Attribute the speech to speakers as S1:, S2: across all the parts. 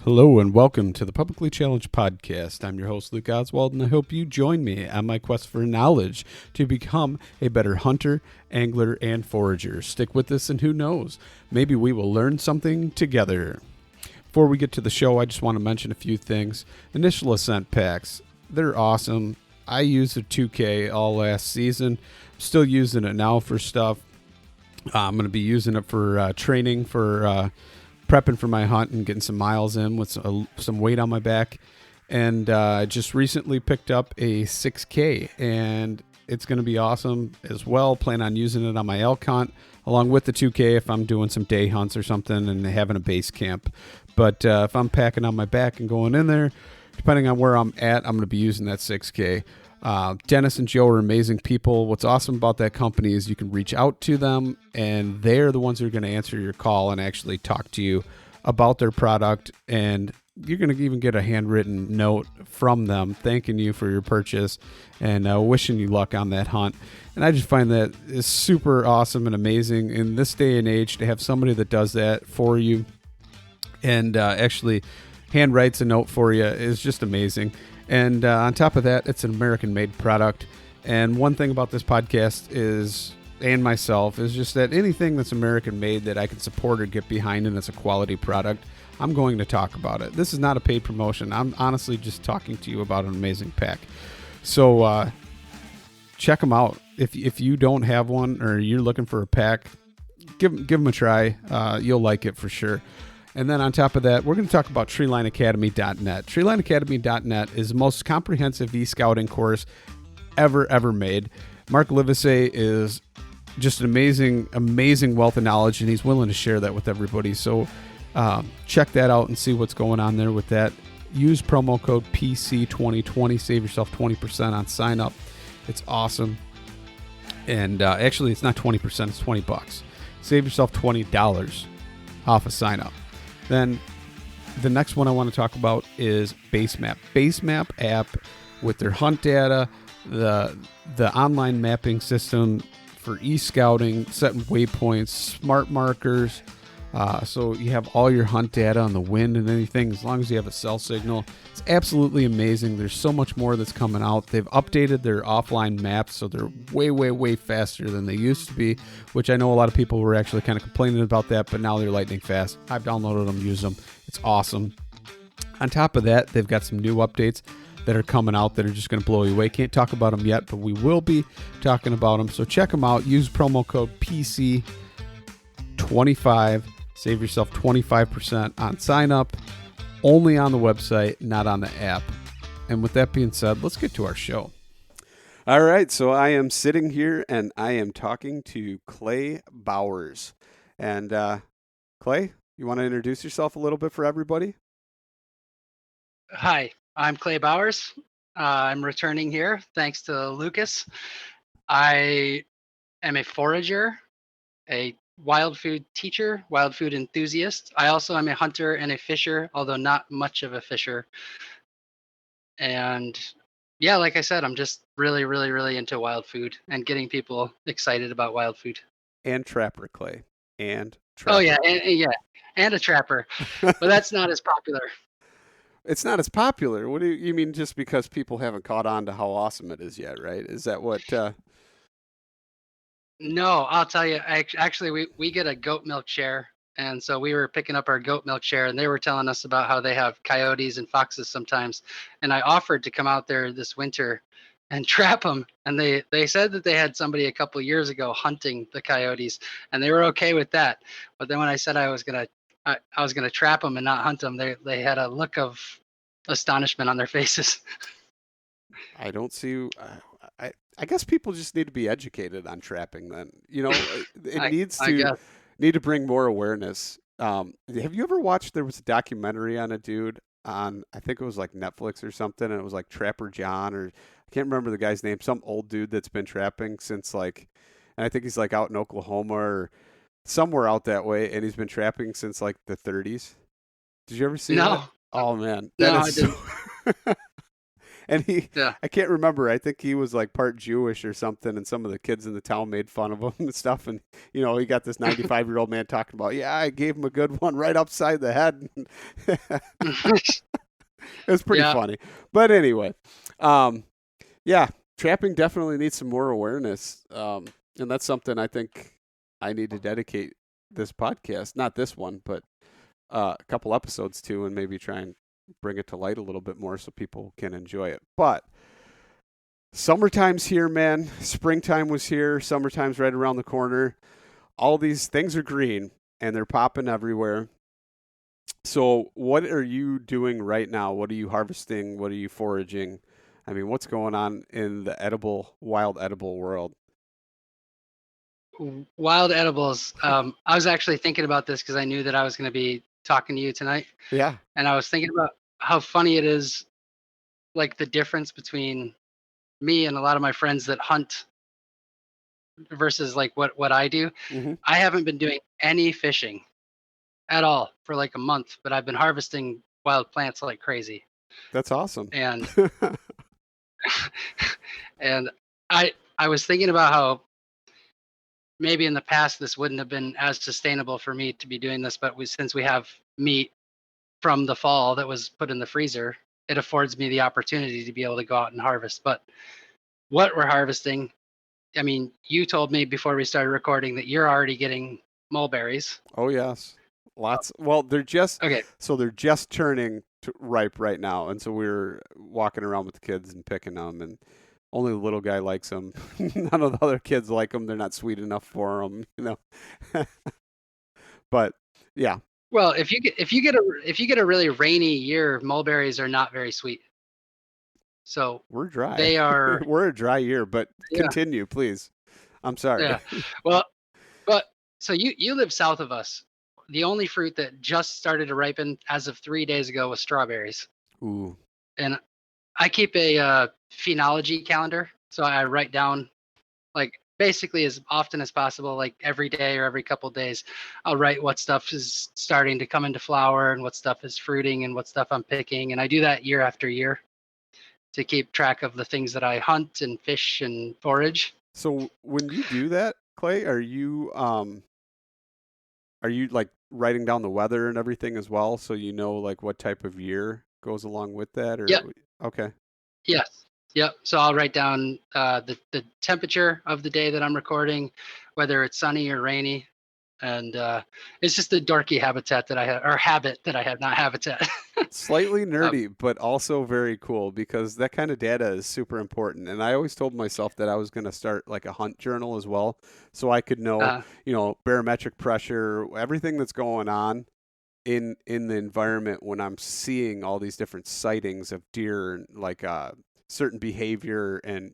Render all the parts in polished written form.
S1: Hello and welcome to the Publicly Challenged Podcast. I'm your host, Luke Oswald, and I hope you join me on my quest for knowledge to become a better hunter, angler, and forager. Stick with us, and who knows, maybe we will learn something together. Before we get to the show, I just want to mention a few things. Initial Ascent packs, they're awesome. I used a 2K all last season. I'm still using it now for stuff. I'm going to be using it for training for prepping for my hunt and getting some miles in with some weight on my back. And I just recently picked up a 6K, and it's going to be awesome as well. Plan on using it on my elk hunt along with the 2K if I'm doing some day hunts or something and having a base camp. But if I'm packing on my back and going in there, depending on where I'm at, I'm going to be using that 6K. Dennis and Joe are amazing people. What's awesome about that company is you can reach out to them, and they're the ones who are going to answer your call and actually talk to you about their product. And you're going to even get a handwritten note from them thanking you for your purchase and wishing you luck on that hunt. And I just find that is super awesome and amazing in this day and age to have somebody that does that for you and actually handwrites a note for you is just amazing. And on top of that, it's an American-made product. And one thing about this podcast is, and myself, is just that anything that's American-made that I can support or get behind and it's a quality product, I'm going to talk about it. This is not a paid promotion. I'm honestly just talking to you about an amazing pack. So check them out. If you don't have one or you're looking for a pack, give them a try. You'll like it for sure. And then on top of that, we're going to talk about treelineacademy.net. Treelineacademy.net is the most comprehensive e-scouting course ever made. Mark Livesey is just an amazing wealth of knowledge, and he's willing to share that with everybody. So check that out and see what's going on there with that. Use promo code PC2020. Save yourself 20% on sign up. It's awesome. And actually, it's not 20%. It's $20. Save yourself $20 off a sign up. Then the next one I want to talk about is Basemap. Basemap app with their hunt data, the online mapping system for e-scouting, setting waypoints, smart markers. So you have all your hunt data on the wind and anything, as long as you have a cell signal. It's absolutely amazing. There's so much more that's coming out. They've updated their offline maps, so they're way faster than they used to be, which I know a lot of people were actually kind of complaining about that, but now they're lightning fast. I've downloaded them, used them. It's awesome. On top of that, they've got some new updates that are coming out that are just going to blow you away. Can't talk about them yet, but we will be talking about them. So check them out. Use promo code PC25. Save yourself 25% on sign up, only on the website, not on the app. And with that being said, let's get to our show. All right, so I am sitting here and I am talking to Clay Bowers. And Clay, you want to introduce yourself a little bit for everybody?
S2: Hi, I'm Clay Bowers. I'm returning here thanks to Lucas. I am a forager, a wild food teacher, wild food enthusiast. I also am a hunter and a fisher, although not much of a fisher. And yeah, like I said, I'm just really into wild food and getting people excited about wild food.
S1: And trapper, Clay. And trapper.
S2: Oh yeah, and a trapper, but that's not as popular.
S1: It's not as popular. What do you mean? Just because people haven't caught on to how awesome it is yet, right? Is that what?
S2: No, I'll tell you. Actually, we get a goat milk share, and so we were picking up our goat milk share, and they were telling us about how they have coyotes and foxes sometimes. And I offered to come out there this winter and trap them, and they said that they had somebody a couple of years ago hunting the coyotes, and they were okay with that. But then when I said I was gonna trap them and not hunt them, they had a look of astonishment on their faces.
S1: I don't see. I guess people just need to be educated on trapping. Then it need to bring more awareness. Have you ever watched? There was a documentary on a dude on, I think it was like Netflix or something, and it was like Trapper John, or I can't remember the guy's name. Some old dude that's been trapping since and I think he's like out in Oklahoma or somewhere out that way, and he's been trapping since like the 30s. Did you ever see that? Oh man,
S2: I didn't.
S1: And
S2: Yeah.
S1: I can't remember. I think he was like part Jewish or something, and some of the kids in the town made fun of him and stuff. And he got this 95-year-old man talking about, yeah, I gave him a good one right upside the head. It was pretty
S2: Yeah.
S1: funny. But anyway, um, yeah, trapping definitely needs some more awareness. And that's something I think I need to dedicate this podcast, not this one, but a couple episodes to, and maybe try and bring it to light a little bit more so people can enjoy it. But summertime's here, man. Springtime was here. Summertime's right around the corner. All these things are green and they're popping everywhere. So, what are you doing right now? What are you harvesting? What are you foraging? I mean, what's going on in the wild edible world?
S2: Wild edibles. I was actually thinking about this because I knew that I was going to be talking to you tonight,
S1: Yeah.
S2: and I was thinking about how funny it is, like the difference between me and a lot of my friends that hunt versus like what I do.
S1: Hmm.
S2: I haven't been doing any fishing at all for like a month, but I've been harvesting wild plants like crazy.
S1: That's awesome.
S2: And and I was thinking about how maybe in the past this wouldn't have been as sustainable for me to be doing this, but since we have meat from the fall that was put in the freezer, it affords me the opportunity to be able to go out and harvest. But what we're harvesting, I mean, you told me before we started recording that you're already getting mulberries.
S1: Oh yes, lots. Well,
S2: Okay.
S1: they're just turning ripe right now, and so we're walking around with the kids and picking them, and only the little guy likes them. None of the other kids like them. They're not sweet enough for them. But yeah,
S2: Well, if you get a really rainy year, mulberries are not very sweet. So
S1: we're dry.
S2: they are.
S1: We're a dry year, but
S2: Yeah.
S1: continue, please. I'm sorry.
S2: Yeah. Well, but so you live south of us. The only fruit that just started to ripen as of 3 days ago was strawberries.
S1: Ooh,
S2: And I keep a phenology calendar, so I write down like basically as often as possible, like every day or every couple of days, I'll write what stuff is starting to come into flower and what stuff is fruiting and what stuff I'm picking, and I do that year after year to keep track of the things that I hunt and fish and forage.
S1: so when you do that, Clay, are you like writing down the weather and everything as well, so you know like what type of year goes along with that, or
S2: Yep.
S1: okay,
S2: Yes. Yep. So I'll write down the temperature of the day that I'm recording, whether it's sunny or rainy, and it's just a dorky habitat that I have, or habit that I have, not habitat.
S1: slightly
S2: um,
S1: nerdy, but also very cool because that kind of data is super important. And I always told myself that I was going to start like a hunt journal as well, so I could know,
S2: uh,
S1: barometric pressure, everything that's going on in the environment when I'm seeing all these different sightings of deer and like certain behavior and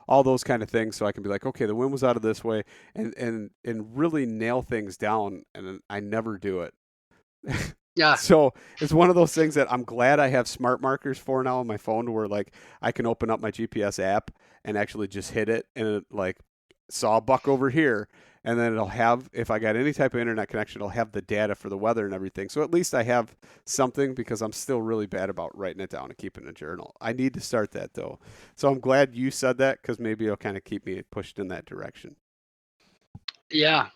S1: all those kind of things, so I can be like, okay, the wind was out of this way, and really nail things down. And I never do it.
S2: yeah.
S1: So it's one of those things that I'm glad I have smart markers for now on my phone, to where like I can open up my GPS app and actually just hit it, and it like saw a buck over here, and then it'll have, if I got any type of internet connection, it'll have the data for the weather and everything. So at least I have something, because I'm still really bad about writing it down and keeping a journal. I need to start that though. So I'm glad you said that, because maybe it'll kind of keep me pushed in that direction.
S2: Yeah.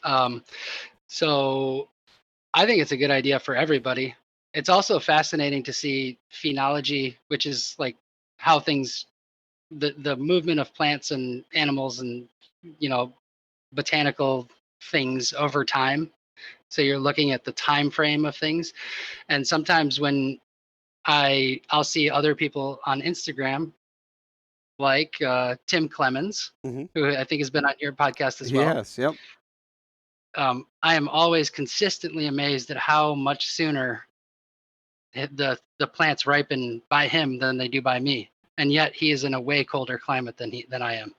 S2: Um, so I think it's a good idea for everybody. It's also fascinating to see phenology, which is like how things, the movement of plants and animals and you know botanical things over time. So you're looking at the time frame of things, and sometimes when I'll see other people on Instagram like Tim Clemens,
S1: Hmm.
S2: who I think has been on your podcast as well.
S1: Yes. Yep.
S2: I am always consistently amazed at how much sooner the plants ripen by him than they do by me, and yet he is in a way colder climate than I am.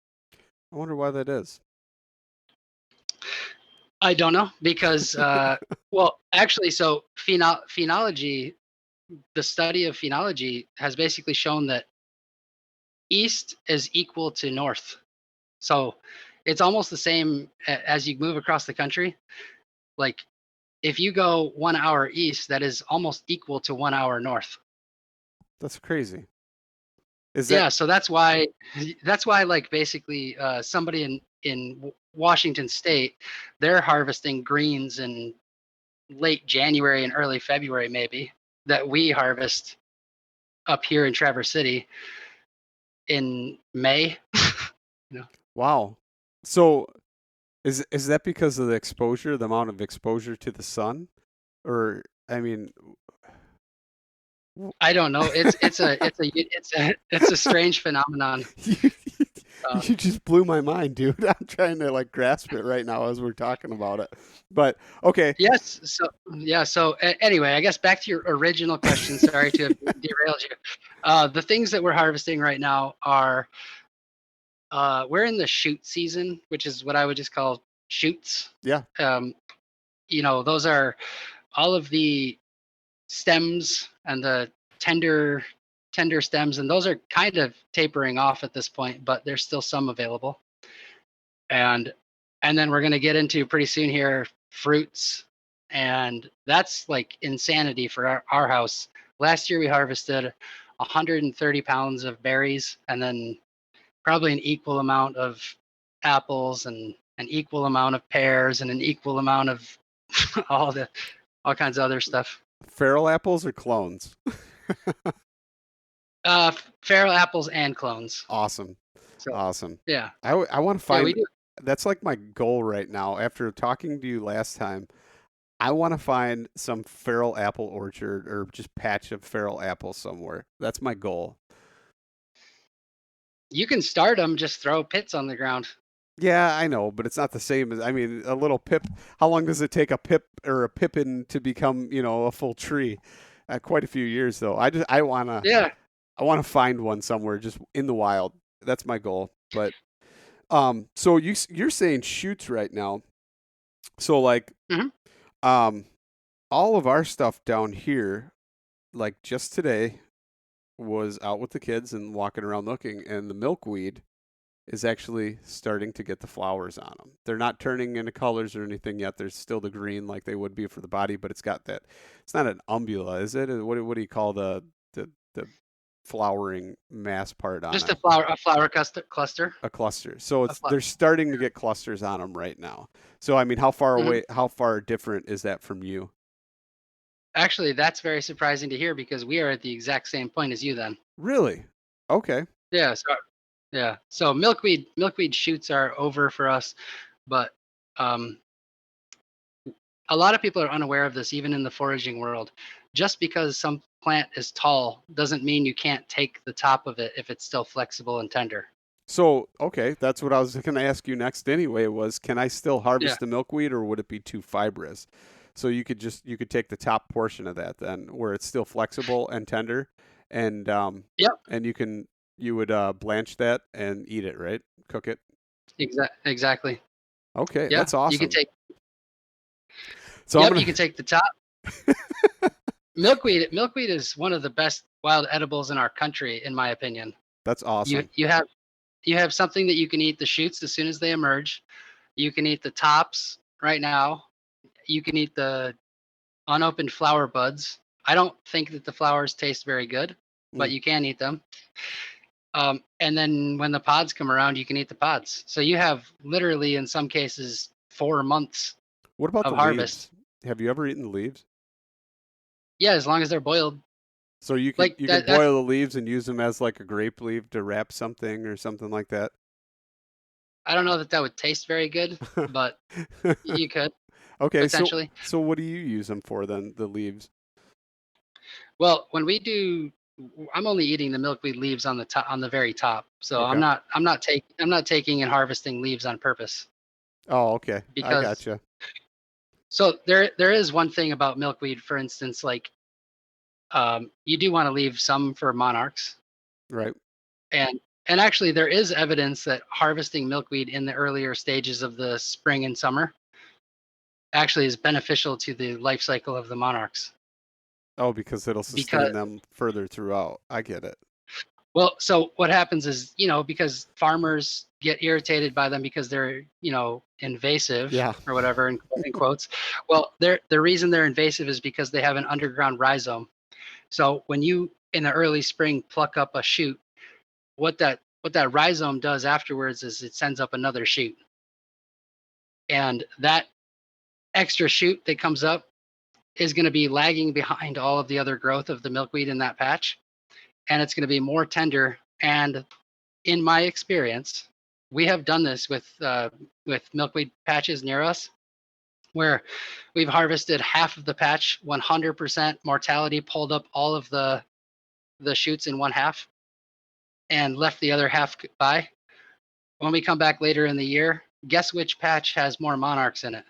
S1: I wonder why that is.
S2: I don't know because well, actually, so phenology, the study of phenology has basically shown that east is equal to north. So it's almost the same as you move across the country. Like if you go 1 hour east, that is almost equal to 1 hour north.
S1: That's crazy. Is that
S2: Yeah, so that's why like basically somebody in Washington State, they're harvesting greens in late January and early February maybe, that we harvest up here in Traverse City in May. You know.
S1: wow? So is that because of the exposure, the amount of exposure to the sun, or I mean, w-
S2: I don't know. It's a strange phenomenon.
S1: you,
S2: Uh,
S1: you just blew my mind, dude. I'm trying to like grasp it right now as we're talking about it. But okay,
S2: yes. So yeah. So anyway, I guess back to your original question. Sorry to have derailed you. The things that we're harvesting right now are we're in the shoot season, which is what I would just call shoots.
S1: yeah,
S2: Um, those are all of the stems and the tender stems, and those are kind of tapering off at this point, but there's still some available. And then we're going to get into pretty soon here fruits, and that's like insanity for our house. Last year we harvested 130 pounds of berries, and then probably an equal amount of apples, and an equal amount of pears, and an equal amount of all kinds of other stuff.
S1: feral apples or clones?
S2: Feral apples and clones.
S1: Awesome,
S2: So
S1: awesome.
S2: yeah,
S1: I want to
S2: yeah, we
S1: find
S2: do.
S1: that's like my goal right now. After talking to you last time, I want to find some feral apple orchard or just patch of feral apples somewhere. That's my goal.
S2: You can start them. Just throw pits on the ground.
S1: Yeah, I know, but it's not the same as I mean, a little pip. How long does it take a pip or a pippin to become, a full tree? Quite a few years though.
S2: Yeah.
S1: I wanna find one somewhere just in the wild. That's my goal. But so you're saying shoots right now. So like
S2: Hmm.
S1: um all of our stuff down here, like just today, was out with the kids and walking around looking, and the milkweed is actually starting to get the flowers on them. They're not turning into colors or anything yet. There's still the green like they would be for the body, but it's got that. It's not an umbula, is it? What do you call the flowering mass part on
S2: Just
S1: them?
S2: a flower cluster.
S1: A cluster. So
S2: A
S1: they're starting to get clusters on them right now. So I mean, how far
S2: Mhm.
S1: away? How far different is that from you?
S2: Actually, that's very surprising to hear because we are at the exact same point as you. Then.
S1: Really? Okay.
S2: Yeah. So milkweed shoots are over for us, but um, a lot of people are unaware of this, even in the foraging world. Just because some plant is tall doesn't mean you can't take the top of it if it's still flexible and tender.
S1: So, okay, that's what I was going to ask you next anyway was can I still
S2: Yeah.
S1: harvest the milkweed or would it be too fibrous? So you could take the top portion of that then where it's still flexible and tender and
S2: Yep.
S1: and you would blanch that and eat it, right? Cook it.
S2: Exactly.
S1: Okay,
S2: Yeah.
S1: that's
S2: You can
S1: awesome.
S2: take.
S1: So I'm
S2: Yep.
S1: going
S2: You can take the top.
S1: to
S2: Milkweed is one of the best wild edibles in our country, in my opinion.
S1: That's
S2: You
S1: awesome.
S2: you have you have something that you can eat the shoots as soon as they emerge. You can eat the tops right now. You can eat the unopened flower buds. I don't think that the flowers taste very good, but
S1: Mm.
S2: you can eat them. And then when the pods come around, you can eat the pods. So you have literally, in some cases, 4 months
S1: What about
S2: of
S1: the
S2: harvest.
S1: leaves? Have you ever eaten the leaves?
S2: Yeah, as long as they're boiled.
S1: So
S2: Like
S1: you can
S2: that. That's
S1: boil the leaves and use them as like a grape leaf to wrap something or something like that.
S2: I don't know that that would taste very good, but you could
S1: Okay,
S2: potentially.
S1: so what do you use them for then, the leaves?
S2: Well, when we do, I'm only eating the milkweed leaves on the top, on the very top. So
S1: Okay.
S2: I'm not taking and harvesting leaves on purpose
S1: Oh, okay. I
S2: because
S1: gotcha.
S2: so there is one thing about milkweed, for instance, like you do want to leave some for monarchs,
S1: Right.
S2: and actually there is evidence that harvesting milkweed in the earlier stages of the spring and summer actually is beneficial to the life cycle of the monarchs.
S1: Oh, because it'll sustain
S2: Because
S1: them further throughout. I get it.
S2: well, so what happens is, because farmers get irritated by them because they're, invasive
S1: Yeah.
S2: or whatever in quotes. Well, the reason they're invasive is because they have an underground rhizome. So when you in the early spring pluck up a shoot, what that rhizome does afterwards is it sends up another shoot, and that extra shoot that comes up is going to be lagging behind all of the other growth of the milkweed in that patch, and it's going to be more tender. And in my experience, we have done this with milkweed patches near us, where we've harvested half of the patch, 100% mortality, pulled up all of the shoots in one half, and left the other half by. When we come back later in the year, guess which patch has more monarchs in it?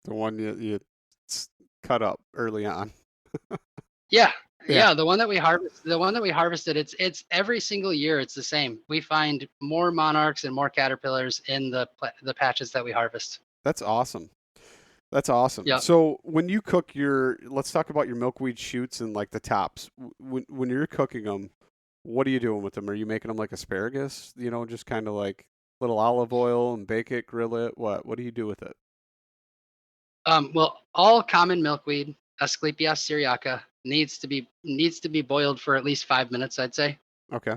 S1: The one you cut up early on.
S2: Yeah,
S1: Yeah.
S2: yeah. The one that we harvested, it's every single year it's the same. We find more monarchs and more caterpillars in the patches that we harvest.
S1: That's awesome. That's awesome.
S2: Yeah.
S1: So when you cook let's talk about your milkweed shoots and like the tops. When you're cooking them, what are you doing with them? Are you making them like asparagus? Just kind of like little olive oil and bake it, grill it. What do you do with it?
S2: Well, all common milkweed, Asclepias syriaca, needs to be boiled for at least 5 minutes, I'd say.
S1: Okay.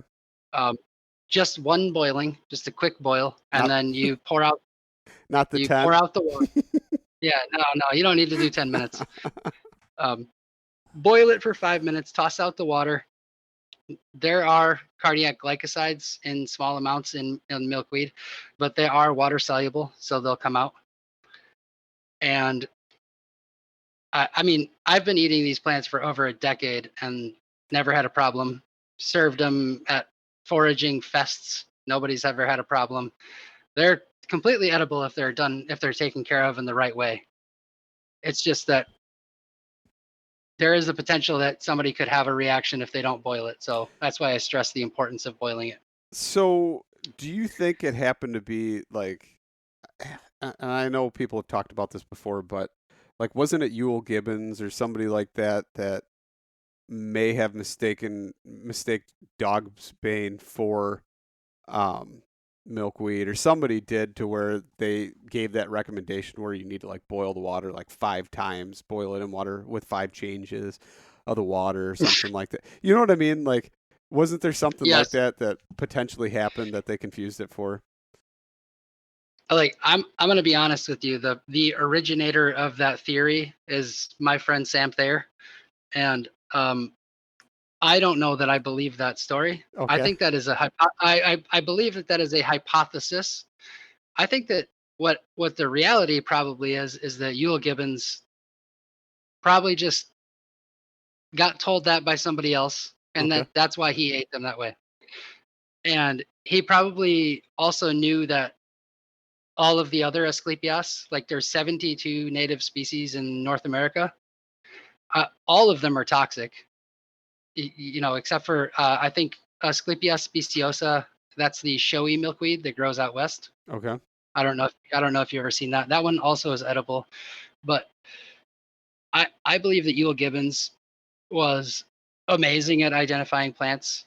S2: Just one boiling, just a quick boil, and then you pour out
S1: not the 10.
S2: pour out the water. Yeah, no, you don't need to do 10 minutes. Boil it for 5 minutes, toss out the water. There are cardiac glycosides in small amounts in milkweed, but they are water soluble, so they'll come out. And I mean, I've been eating these plants for over a decade and never had a problem. Served them at foraging fests. Nobody's ever had a problem. They're completely edible if they're taken care of in the right way. It's just that there is the potential that somebody could have a reaction if they don't boil it. So that's why I stress the importance of boiling it.
S1: So do you think it happened to be like, and I know people have talked about this before, but like, wasn't it Ewell Gibbons or somebody like that may have mistake dog's bane for milkweed, or somebody did, to where they gave that recommendation where you need to like boil the water like 5 times, boil it in water with 5 changes of the water or something like that. You know what I mean? Like, wasn't there something like that potentially happened that they confused it for?
S2: Like, I'm going to be honest with you. The originator of that theory is my friend Sam Thayer, and I don't know that I believe that story.
S1: Okay.
S2: I think that is I believe that is a hypothesis. I think that what the reality probably is that Ewell Gibbons probably just got told that by somebody else, and
S1: Okay.
S2: that's why he ate them that way. And he probably also knew that all of the other Asclepias, like there's 72 native species in North America, all of them are toxic. Except for I think Asclepias speciosa. That's the showy milkweed that grows out west.
S1: Okay.
S2: I don't know if you've ever seen that. That one also is edible, but I believe that Ewell Gibbons was amazing at identifying plants.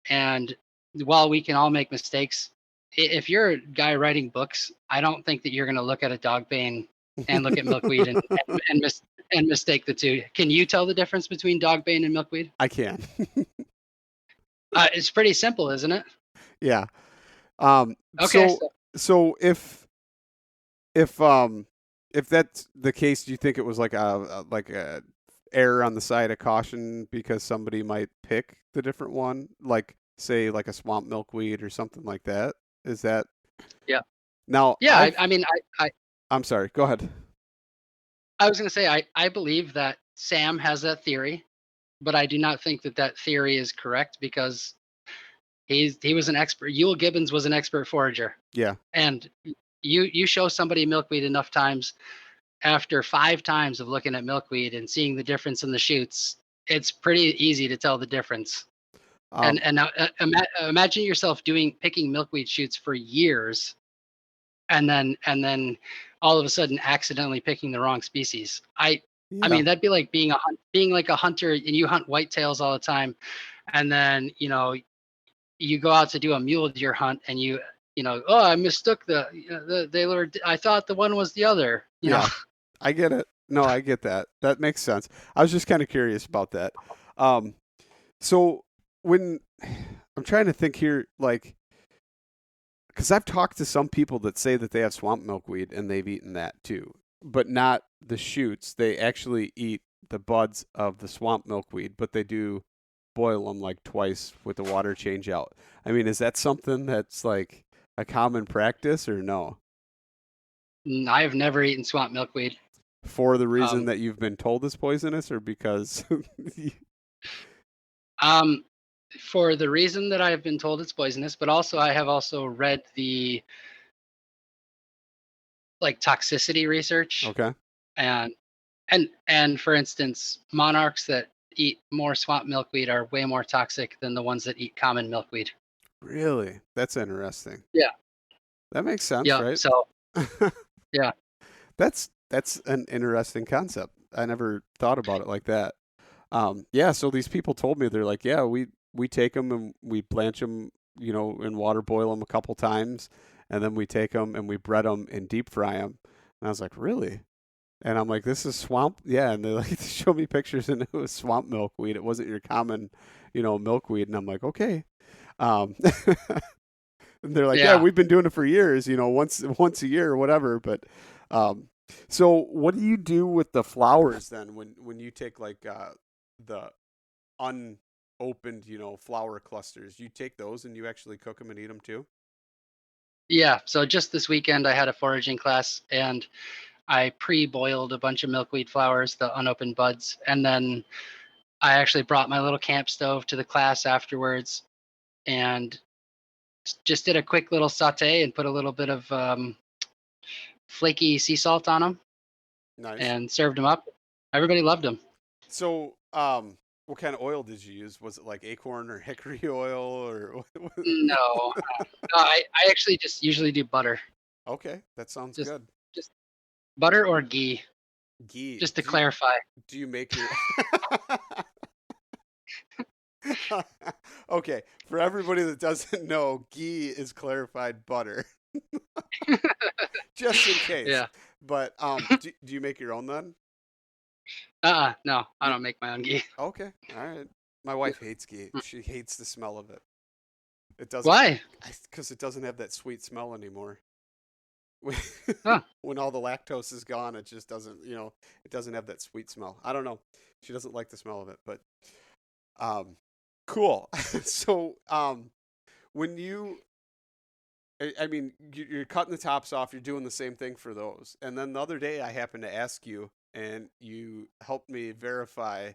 S2: And while we can all make mistakes, if you're a guy writing books, I don't think that you're going to look at a dog bane and look at milkweed and mistake the two. Can you tell the difference between dog bane and milkweed?
S1: I can.
S2: It's pretty simple, isn't it?
S1: Yeah.
S2: Okay.
S1: So if that's the case, do you think it was like a error on the side of caution because somebody might pick the different one, like say like a swamp milkweed or something like that? Is that?
S2: Yeah.
S1: Now.
S2: Yeah.
S1: I'm sorry. Go ahead.
S2: I was going to say I believe that Sam has that theory, but I do not think that theory is correct because he was an expert. Ewell Gibbons was an expert forager.
S1: Yeah.
S2: And you show somebody milkweed enough times, after 5 times of looking at milkweed and seeing the difference in the shoots, it's pretty easy to tell the difference. And now imagine yourself picking milkweed shoots for years, and then all of a sudden accidentally picking the wrong species. I mean, that'd be like being like a hunter and you hunt whitetails all the time, and then you go out to do a mule deer hunt and I mistook I thought the one was the other. You know?
S1: I get it. No, I get that. That makes sense. I was just kind of curious about that. So when I'm trying to think here, like, because I've talked to some people that say that they have swamp milkweed and they've eaten that too, but not the shoots. They actually eat the buds of the swamp milkweed, but they do boil them like twice with the water change out. I mean, is that something that's like a common practice or no?
S2: I've never eaten swamp milkweed.
S1: For the reason
S2: Um,
S1: that you've been told is poisonous or because
S2: um, for the reason that I've been told it's poisonous, but also I have also read the like toxicity research,
S1: okay.
S2: and and for instance, monarchs that eat more swamp milkweed are way more toxic than the ones that eat common milkweed.
S1: Really? That's interesting.
S2: Yeah.
S1: That makes sense,
S2: Yeah.
S1: right?
S2: So yeah.
S1: That's an interesting concept. I never thought about it like that. Yeah, so these people told me they're like, yeah, we take them and we blanch them, in water, boil them a couple times, and then we take them and we bread them and deep fry them. And I was like, really? And I'm like, this is swamp, yeah. And they like show me pictures, and it was swamp milkweed. It wasn't your common, milkweed. And I'm like, okay. Um, and they're like, yeah,
S2: Yeah.
S1: we've been doing it for years, once a year or whatever. But um, so what do you do with the flowers then when you take like the unopened, flower clusters? You take those and you actually cook them and eat them too?
S2: Yeah. So just this weekend, I had a foraging class, and I pre-boiled a bunch of milkweed flowers, the unopened buds, and then I actually brought my little camp stove to the class afterwards, and just did a quick little saute and put a little bit of flaky sea salt on them
S1: Nice.
S2: and served them up. Everybody loved them.
S1: So, what kind of oil did you use? Was it like acorn or hickory oil or
S2: No, I actually just usually do butter,
S1: Okay, that sounds
S2: just
S1: good.
S2: just butter or ghee,
S1: Ghee.
S2: just to clarify.
S1: Do you make your Okay, for everybody that doesn't know, ghee is clarified butter, just in case.
S2: Yeah.
S1: But do you make your own then?
S2: No, I
S1: You
S2: don't make my own ghee.
S1: Okay, all right. My wife hates ghee. She hates the smell of it. It doesn't
S2: Why?
S1: because it doesn't have that sweet smell anymore. When
S2: Huh.
S1: when all the lactose is gone, it just doesn't, it doesn't have that sweet smell. I don't know. She doesn't like the smell of it, but um, cool. So, when I mean, you're cutting the tops off, you're doing the same thing for those. And then the other day I happened to ask you, and you helped me verify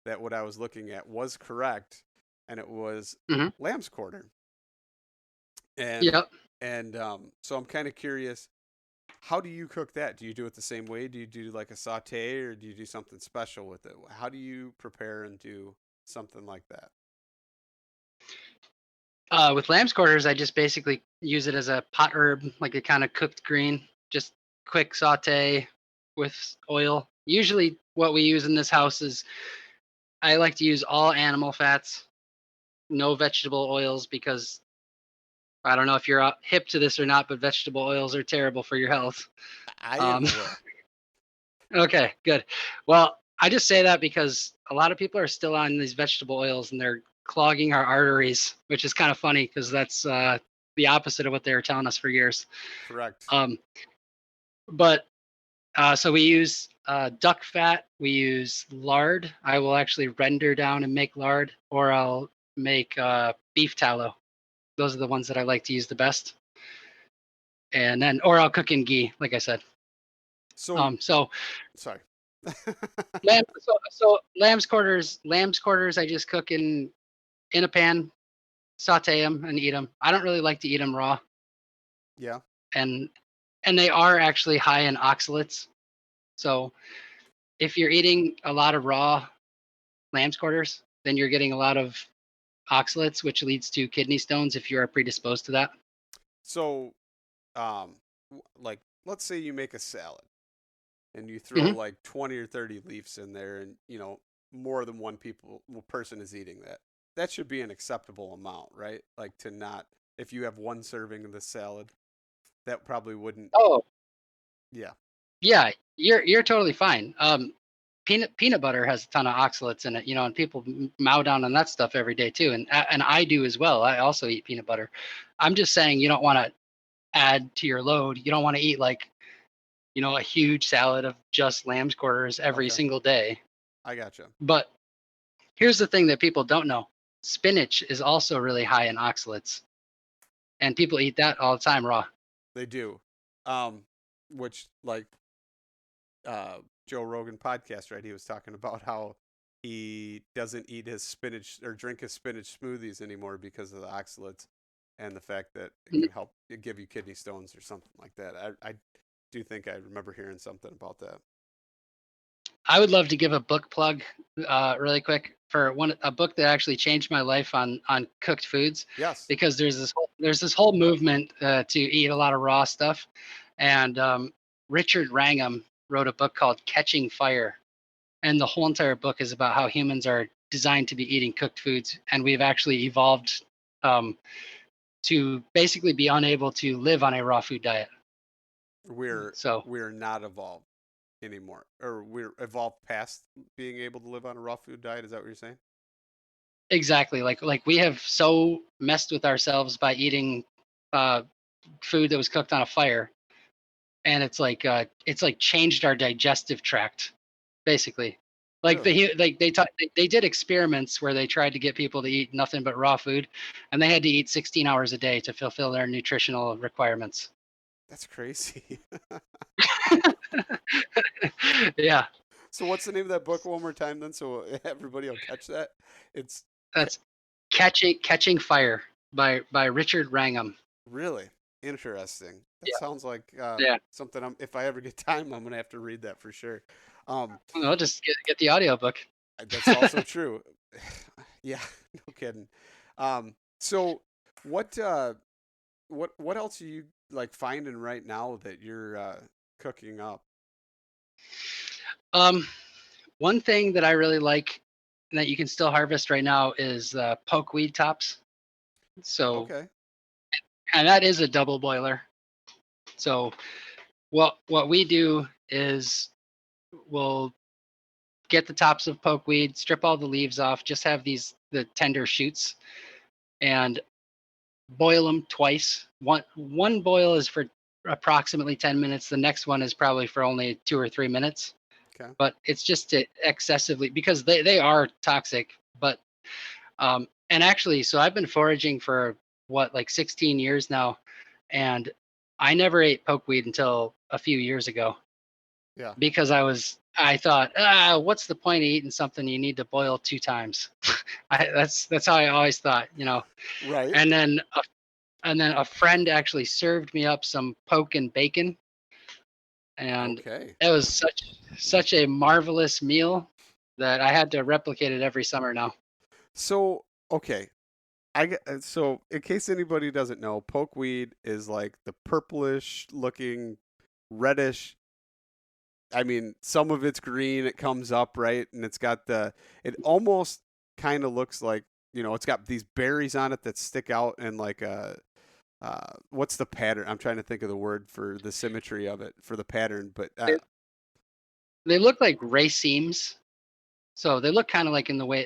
S1: that what I was looking at was correct, and it was
S2: Hmm.
S1: lamb's quarter. And
S2: Yep.
S1: so I'm kind of curious, how do you cook that? Do you do it the same way? Do you do like a saute, or do you do something special with it? How do you prepare and do something like that?
S2: With lamb's quarters, I just basically use it as a pot herb, like a kind of cooked green. Just quick saute with oil. Usually, what we use in this house is I like to use all animal fats, no vegetable oils, because I don't know if you're hip to this or not, but vegetable oils are terrible for your health.
S1: I am
S2: Um,
S1: aware.
S2: okay, good. Well, I just say that because a lot of people are still on these vegetable oils and they're clogging our arteries, which is kind of funny because that's the opposite of what they were telling us for years.
S1: Correct.
S2: Um, but so we use duck fat, we use lard. I will actually render down and make lard, or I'll make beef tallow. Those are the ones that I like to use the best. And then, or I'll cook in ghee, like I said.
S1: So,
S2: So
S1: sorry.
S2: so lamb's quarters, I just cook in a pan, saute them, and eat them. I don't really like to eat them raw,
S1: Yeah.
S2: and they are actually high in oxalates. So if you're eating a lot of raw lamb's quarters, then you're getting a lot of oxalates, which leads to kidney stones if you are predisposed to that.
S1: So, like, let's say you make a salad and you throw
S2: Hmm.
S1: like 20 or 30 leaves in there, and more than person is eating that. That should be an acceptable amount, right? Like, to not, if you have one serving of the salad, that probably wouldn't.
S2: Oh,
S1: Yeah.
S2: yeah, you're totally fine. peanut butter has a ton of oxalates in it, and people mow down on that stuff every day too, and I do as well. I also eat peanut butter. I'm just saying you don't want to add to your load. You don't want to eat like a huge salad of just lamb's quarters every
S1: Okay.
S2: single day.
S1: I gotcha.
S2: But here's the thing that people don't know: spinach is also really high in oxalates, and people eat that all the time raw.
S1: They do. Which like Joe Rogan podcast, right? He was talking about how he doesn't eat his spinach or drink his spinach smoothies anymore because of the oxalates and the fact that it can help give you kidney stones or something like that. I do think I remember hearing something about that.
S2: I would love to give a book plug, really quick, for a book that actually changed my life on cooked foods,
S1: Yes.
S2: because there's this whole movement to eat a lot of raw stuff, and Richard Wrangham wrote a book called Catching Fire, and the whole entire book is about how humans are designed to be eating cooked foods, and we've actually evolved um, to basically be unable to live on a raw food diet.
S1: We're
S2: So
S1: we're not evolved anymore, or we're evolved past being able to live on a raw food diet. Is that what you're saying?
S2: exactly, like we have so messed with ourselves by eating uh, food that was cooked on a fire, and it's like changed our digestive tract, basically. Like
S1: Really?
S2: they did experiments where they tried to get people to eat nothing but raw food, and they had to eat 16 hours a day to fulfill their nutritional requirements.
S1: That's crazy.
S2: Yeah,
S1: So what's the name of that book one more time then, so everybody will catch that? It's
S2: that's Catching Fire by Richard Wrangham.
S1: really interesting. That
S2: Yeah,
S1: sounds like
S2: yeah.
S1: something if I ever get time, I'm gonna have to read that for sure. Um,
S2: I'll just get the audiobook.
S1: that's also true. Yeah, no kidding. So what what else are you like finding right now that you're cooking up?
S2: um, One thing that I really like that you can still harvest right now is pokeweed tops. So,
S1: Okay.
S2: and that is a double boiler. So, what we do is we'll get the tops of pokeweed, strip all the leaves off, just have the tender shoots, and boil them twice. One boil is for approximately 10 minutes. The next one is probably for only 2 or 3 minutes.
S1: Okay.
S2: But it's just to excessively, because they are toxic. But and actually, so I've been foraging for what, like 16 years now, and I never ate pokeweed until a few years ago,
S1: Yeah.
S2: because I thought, what's the point of eating something you need to boil 2 times? That's how I always thought.
S1: Right.
S2: And then a friend actually served me up some poke and bacon, and
S1: Okay.
S2: it was such a marvelous meal that I had to replicate it every summer now.
S1: So okay, so in case anybody doesn't know, pokeweed is like the purplish looking, reddish. I mean, some of it's green. It comes up right, and it's got it almost kind of looks like it's got these berries on it that stick out and like a. What's the pattern? I'm trying to think of the word for the symmetry of it for the pattern, but
S2: They, they look like racemes, so they look kind of like in the way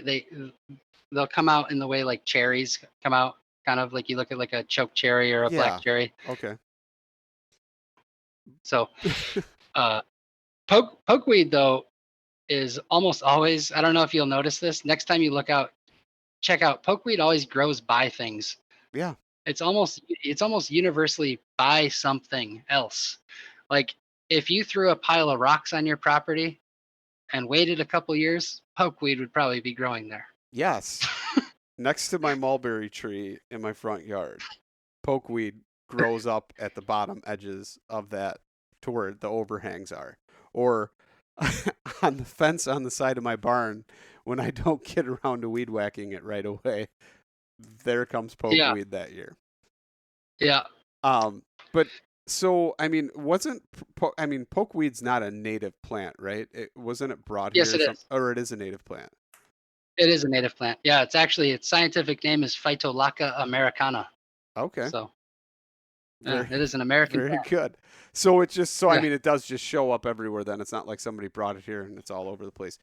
S2: they'll come out in the way like cherries come out, kind of like you look at like a choke cherry or a black
S1: yeah,
S2: cherry.
S1: okay.
S2: So uh, pokeweed though is almost always. I don't know if you'll notice this. Next time you check out pokeweed always grows by things.
S1: Yeah.
S2: It's almost universally by something else. Like if you threw a pile of rocks on your property and waited a couple years, pokeweed would probably be growing there.
S1: Yes. Next to my mulberry tree in my front yard, pokeweed grows up at the bottom edges of that to where the overhangs are. Or on the fence on the side of my barn, when I don't get around to weed whacking it right away, there comes
S2: Yeah,
S1: pokeweed that year.
S2: yeah.
S1: Um, but so I mean, wasn't I mean, pokeweed's not a native plant, right? It wasn't it brought
S2: Yes,
S1: here or
S2: it
S1: something,
S2: is.
S1: or it is a native plant.
S2: It is a native plant. Yeah, its scientific name is Phytolacca americana.
S1: Okay.
S2: So Yeah,
S1: Very,
S2: it is an American
S1: very
S2: plant.
S1: good. So it just, so I
S2: Yeah,
S1: mean, it does just show up everywhere then. It's not like somebody brought it here and it's all over the place.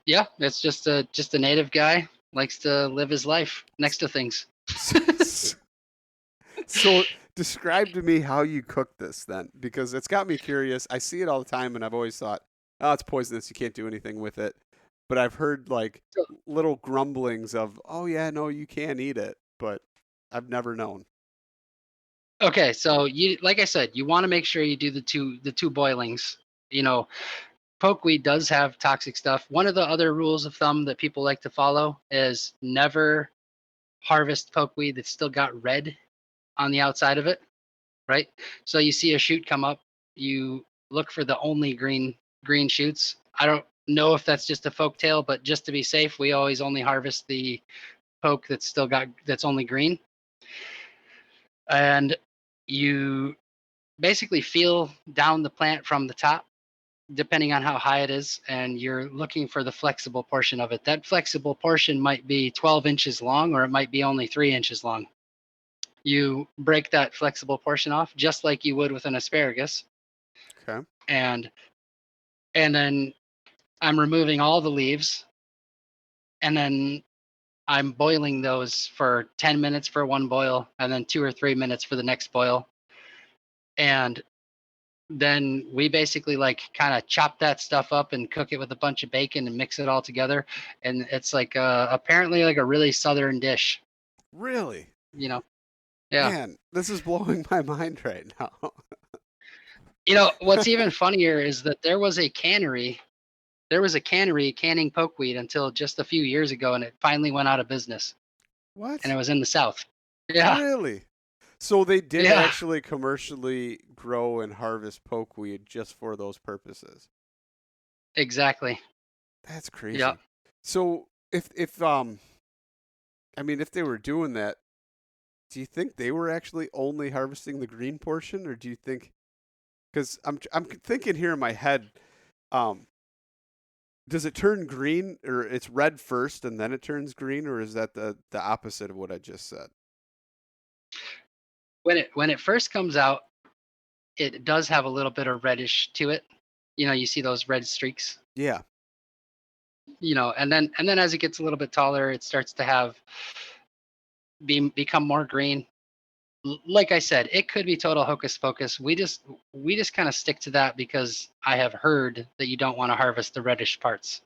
S2: yeah. It's just a native guy likes to live his life next to things.
S1: So describe to me how you cook this then, because it's got me curious. I see it all the time, and I've always thought, oh, it's poisonous. You can't do anything with it. But I've heard like
S2: So,
S1: little grumblings of, oh yeah, no, you can eat it. But I've never known.
S2: okay, so you like I said, you want to make sure you do the two boilings. You know, pokeweed does have toxic stuff. One of the other rules of thumb that people like to follow is never harvest pokeweed that's still got red on the outside of it, right? So you see a shoot come up, you look for the only green shoots. I don't know if that's just a folk tale, but just to be safe, we always only harvest the poke that's only green. And you basically feel down the plant from the top depending on how high it is, and you're looking for the flexible portion of it. That flexible portion might be 12 inches long or it might be only 3 inches long. You break that flexible portion off just like you would with an asparagus,
S1: Okay.
S2: and and then I'm removing all the leaves, and then I'm boiling those for 10 minutes for one boil and then 2 or 3 minutes for the next boil. And then we basically like kind of chop that stuff up and cook it with a bunch of bacon and mix it all together. And it's like apparently like a really southern dish,
S1: Really?
S2: you know. Yeah.
S1: Man, this is blowing my mind right now.
S2: What's even funnier is that there was a cannery canning pokeweed until just a few years ago, and it finally went out of business, and
S1: What?
S2: it was in the South. Yeah.
S1: Really? So they did
S2: Yeah,
S1: actually commercially grow and harvest pokeweed just for those purposes.
S2: exactly.
S1: That's
S2: Yeah.
S1: crazy. So if I mean if they were doing that, do you think they were actually only harvesting the green portion, or do you think, because I'm thinking here in my head, um does it turn green, or it's red first and then it turns green, or is that the opposite of what I just said?
S2: When it first comes out, it does have a little bit of reddish to it. You see those red streaks.
S1: Yeah.
S2: And then as it gets a little bit taller, it starts to become more green. Like I said, it could be total hocus pocus. We just kind of stick to that because I have heard that you don't want to harvest the reddish parts.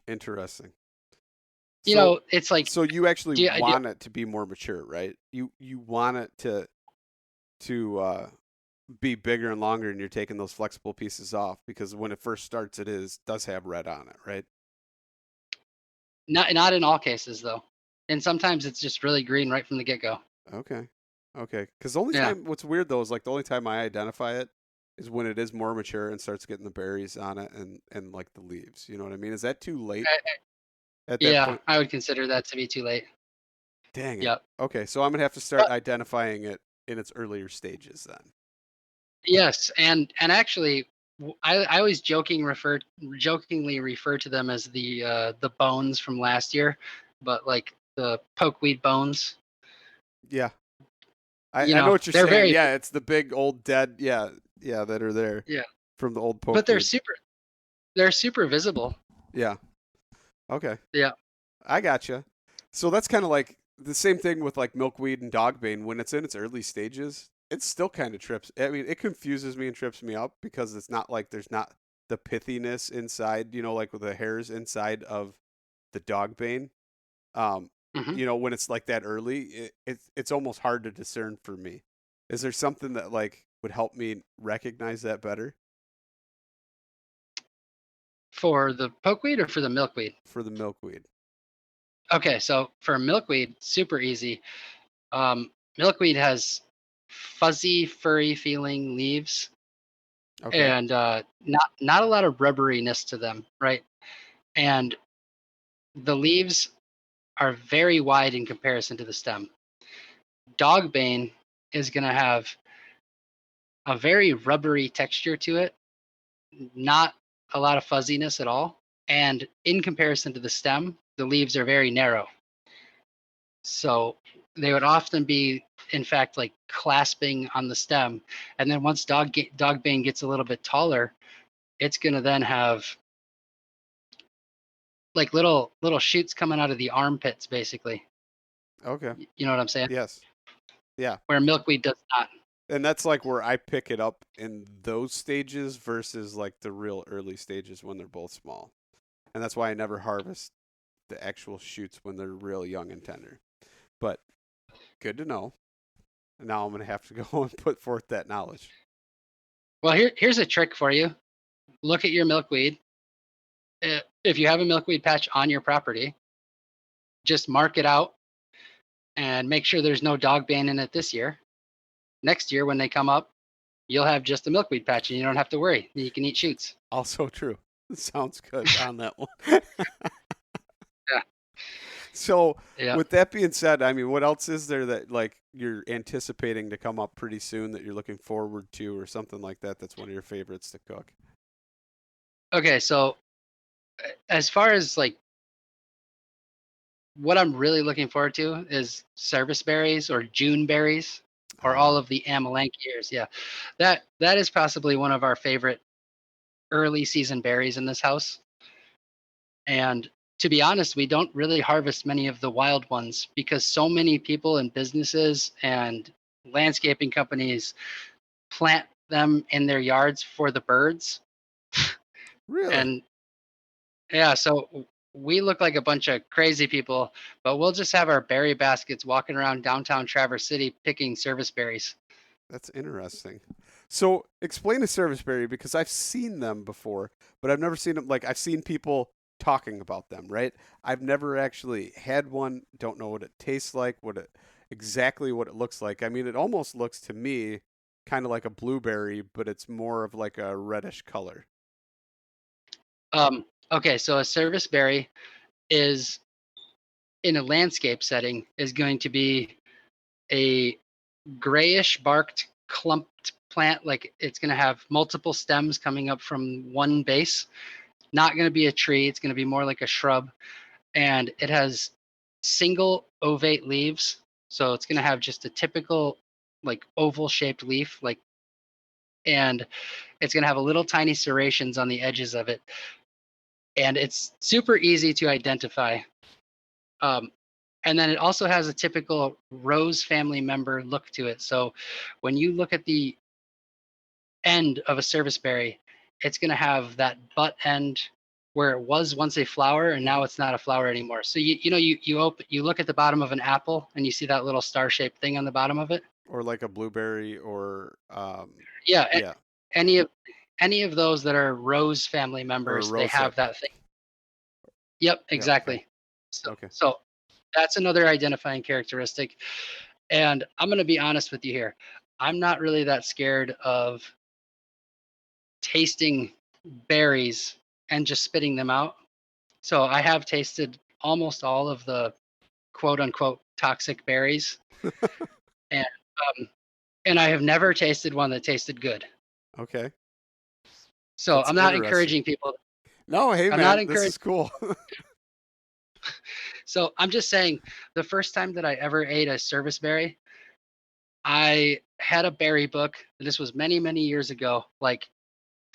S1: Interesting. So
S2: It's like,
S1: so you actually
S2: do you,
S1: want it to be more mature, right? You want it to be bigger and longer, and you're taking those flexible pieces off because when it first starts, does have red on it, right?
S2: not in all cases though, and sometimes it's just really green right from the get go.
S1: Okay, okay. Because the only
S2: Yeah.
S1: time, what's weird though is like the only time I identify it is when it is more mature and starts getting the berries on it and like the leaves. You know what I mean? Is that too late at that
S2: Yeah,
S1: point?
S2: I would consider that to be too late.
S1: Dang it.
S2: Yep.
S1: Okay, so I'm gonna have to start
S2: But
S1: identifying it in its earlier stages then.
S2: yes, and actually, I always jokingly refer to them as the bones from last year, but like the pokeweed bones.
S1: Yeah, I know what you're
S2: They're
S1: saying.
S2: very
S1: Yeah, it's the big old dead. Yeah, yeah, that are there
S2: yeah,
S1: from the old
S2: but they're
S1: pokeweed.
S2: super visible.
S1: Yeah. Okay.
S2: Yeah.
S1: I gotcha. So that's kind of like the same thing with like milkweed and dogbane. When it's in its early stages, it still kind of trips. I mean, it confuses me and trips me up because it's not like there's not the pithiness inside, like with the hairs inside of the dogbane. Um,
S2: hmm
S1: when it's like that early, it's almost hard to discern for me. Is there something that like would help me recognize that better
S2: For the pokeweed or for the milkweed?
S1: for the milkweed?
S2: Okay, so for milkweed, super easy. Milkweed has fuzzy, furry feeling leaves,
S1: Okay.
S2: and not a lot of rubberiness to them, right? And the leaves are very wide in comparison to the stem. Dogbane is going to have a very rubbery texture to it, not a lot of fuzziness at all. And in comparison to the stem, the leaves are very narrow. So they would often be, in fact, like clasping on the stem. And then once dogbane gets a little bit taller, it's going to then have like little shoots coming out of the armpits, basically.
S1: Okay.
S2: You know what I'm saying?
S1: Yes. Yeah.
S2: Where milkweed does not.
S1: And that's like where I pick it up in those stages versus like the real early stages when they're both small. And that's why I never harvest the actual shoots when they're real young and tender. But good to know. And now I'm going to have to go and put forth that knowledge.
S2: Well, here's a trick for you. Look at your milkweed. If you have a milkweed patch on your property, just mark it out and make sure there's no dogbane in it this year. Next year, when they come up, you'll have just a milkweed patch and you don't have to worry. You can eat shoots.
S1: Also true. Sounds good on that one.
S2: Yeah.
S1: So
S2: Yeah.
S1: with that being said, I mean, what else is there that like you're anticipating to come up pretty soon that you're looking forward to or something like that that's one of your favorites to cook?
S2: Okay, so as far as like what I'm really looking forward to is service berries or June berries or all of the amelanchiers. Yeah. That is possibly one of our favorite early season berries in this house. And to be honest, we don't really harvest many of the wild ones because so many people and businesses and landscaping companies plant them in their yards for the birds.
S1: Really?
S2: And yeah, so we look like a bunch of crazy people, but we'll just have our berry baskets walking around downtown Traverse City picking service berries.
S1: That's interesting. So explain a service berry because I've seen them before, but I've never seen them. Like I've seen people talking about them, right? I've never actually had one. Don't know what it tastes like, exactly what it looks like. I mean, it almost looks to me kind of like a blueberry, but it's more of like a reddish color.
S2: Okay, so a service berry is in a landscape setting is going to be a grayish barked clumped plant. Like it's going to have multiple stems coming up from one base. Not going to be a tree. It's going to be more like a shrub. And it has single ovate leaves. So it's going to have just a typical like oval shaped leaf, like, and it's going to have a little tiny serrations on the edges of it. And it's super easy to identify. And then it also has a typical rose family member look to it. So when you look at the end of a service berry, it's going to have that butt end where it was once a flower and now it's not a flower anymore. So you look at the bottom of an apple and you see that little star-shaped thing on the bottom of it.
S1: Or like a blueberry or
S2: yeah. Any of those that are rose family members, they have that thing. Yep, exactly.
S1: Yeah, okay.
S2: So that's another identifying characteristic. And I'm going to be honest with you here. I'm not really that scared of tasting berries and just spitting them out. So I have tasted almost all of the quote unquote toxic berries. and and I have never tasted one that tasted good.
S1: Okay.
S2: So that's I'm not encouraging people.
S1: No, hey, man, this is cool.
S2: So I'm just saying, the first time that I ever ate a service berry, I had a berry book. This was many, many years ago, like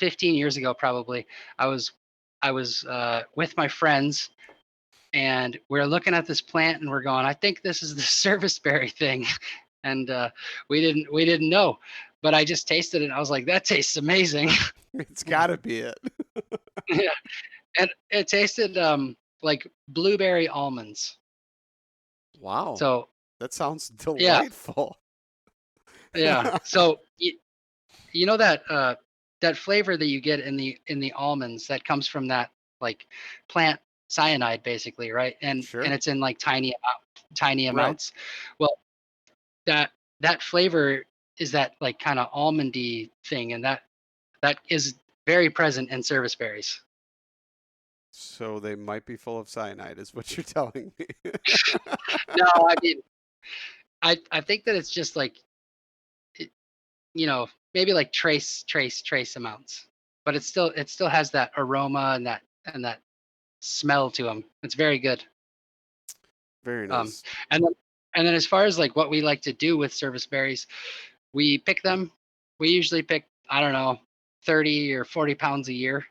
S2: 15 years ago, probably. I was with my friends, and we're looking at this plant, and we're going, I think this is the service berry thing, and we didn't know, but I just tasted it, and I was like, that tastes amazing.
S1: It's got to be it.
S2: Yeah, and it tasted like blueberry almonds.
S1: Wow.
S2: So
S1: that sounds delightful.
S2: Yeah. So you know that that flavor that you get in the almonds that comes from that like plant cyanide, basically, right? And
S1: sure.
S2: And it's in like tiny amounts. Right. Well, that flavor is that like kind of almondy thing, and that is very present in service berries.
S1: So they might be full of cyanide, is what you're telling me.
S2: No, I mean, I think that it's just like, maybe like trace amounts, but it still has that aroma and that smell to them. It's very good.
S1: Very nice.
S2: And And then as far as like what we like to do with service berries, we pick them. We usually pick, I don't know, 30 or 40 pounds a year.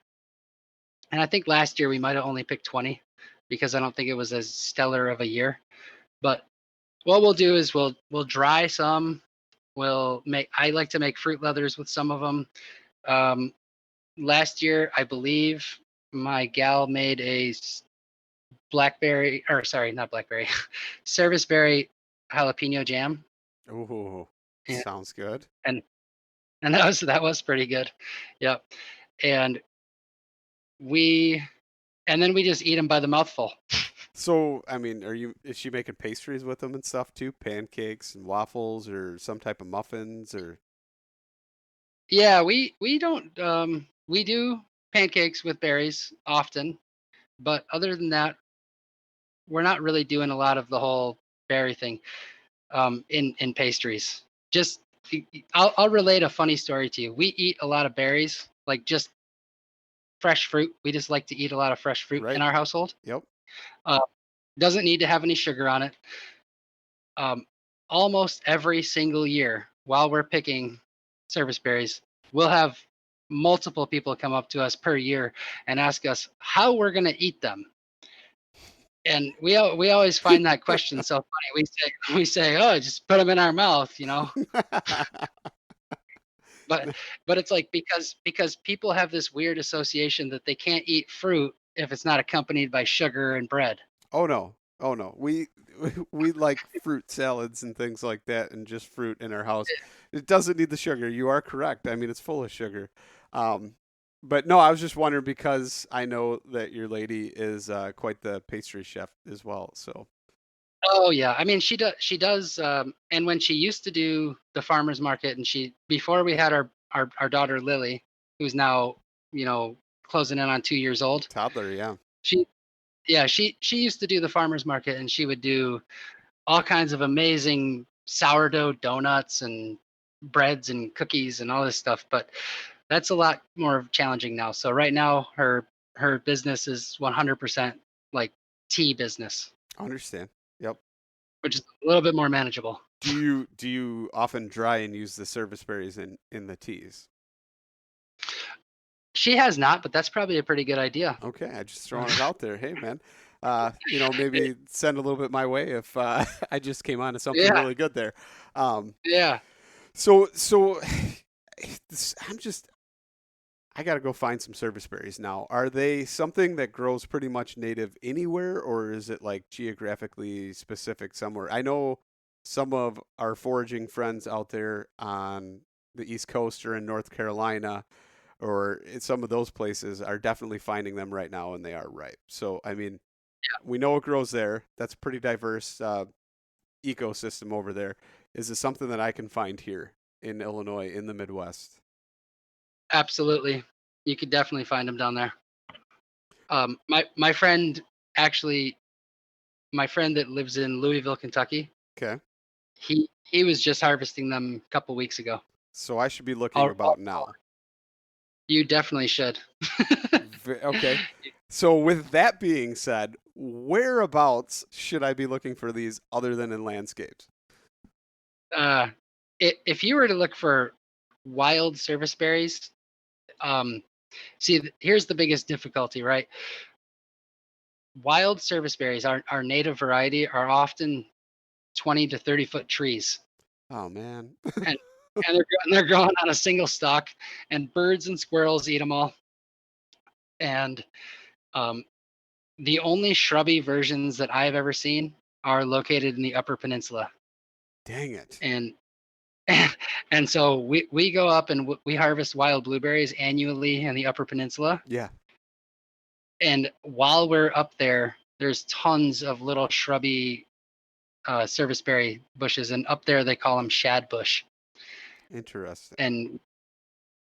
S2: And I think last year we might have only picked 20 because I don't think it was as stellar of a year. But what we'll do is we'll dry some. I like to make fruit leathers with some of them. Um, Last year, I believe my gal made a blackberry, or sorry, not blackberry, service berry jalapeno jam.
S1: Ooh,
S2: And
S1: sounds good.
S2: and and that was pretty good. Yep. And we and then we just eat them by the mouthful.
S1: So, I mean, is she making pastries with them and stuff too? Pancakes and waffles or some type of muffins or
S2: Yeah, we don't we do pancakes with berries often, but other than that, we're not really doing a lot of the whole berry thing in pastries. Just I'll relate a funny story to you. We eat a lot of berries, like just fresh fruit. We just like to eat a lot of fresh fruit in
S1: right?
S2: our household.
S1: Yep.
S2: Uh, doesn't need to have any sugar on it. Um, Almost every single year, while we're picking service berries, we'll have multiple people come up to us per year and ask us how we're going to eat them. And we always find that question so funny. We say, oh, just put them in our mouth. But but it's like because people have this weird association that they can't eat fruit if it's not accompanied by sugar and bread.
S1: Oh no. Oh no. We like fruit salads and things like that and just fruit in our house. It doesn't need the sugar. You are correct. I mean, it's full of sugar. Um but no, I was just wondering because I know that your lady is quite the pastry chef as well. So,
S2: Oh yeah, I mean she does and when she used to do the farmers market and she before we had our daughter Lily, who's now, closing in on 2 years old.
S1: toddler, yeah.
S2: She Yeah, she used to do the farmers market and she would do all kinds of amazing sourdough donuts and breads and cookies and all this stuff, but that's a lot more challenging now. So right now her business is 100% like tea business,
S1: Understand. Yep.
S2: which is a little bit more manageable.
S1: Do you often dry and use the service berries in the teas?
S2: She has not, but that's probably a pretty good idea.
S1: Okay, I just throwing it out there. Hey, man, maybe send a little bit my way if I just came on to something
S2: Yeah,
S1: really good there. Um,
S2: yeah.
S1: so I got to go find some service berries now. Are they something that grows pretty much native anywhere, or is it like geographically specific somewhere? I know some of our foraging friends out there on the East Coast or in North Carolina or in some of those places are definitely finding them right now and they are ripe. So, I mean, we know it grows there. That's a pretty diverse ecosystem over there. Is it something that I can find here in Illinois, in the Midwest?
S2: Absolutely. You could definitely find them down there. My friend actually, my friend that lives in Louisville, Kentucky,
S1: Okay.
S2: he was just harvesting them a couple weeks ago.
S1: So I should be looking
S2: All,
S1: about now.
S2: you definitely should.
S1: Okay. So with that being said, whereabouts should I be looking for these other than in landscapes?
S2: uh, if you were to look for wild service berries, um, see, here's the biggest difficulty, right? Wild service berries, our native variety, are often 20 to 30-foot trees,
S1: Oh man.
S2: and and they're growing on a single stalk, and birds and squirrels eat them all. And um, the only shrubby versions that I've ever seen are located in the Upper Peninsula,
S1: Dang it.
S2: and and so we go up and we harvest wild blueberries annually in the Upper Peninsula.
S1: Yeah.
S2: And while we're up there, there's tons of little shrubby serviceberry bushes, and up there they call them shad bush.
S1: Interesting.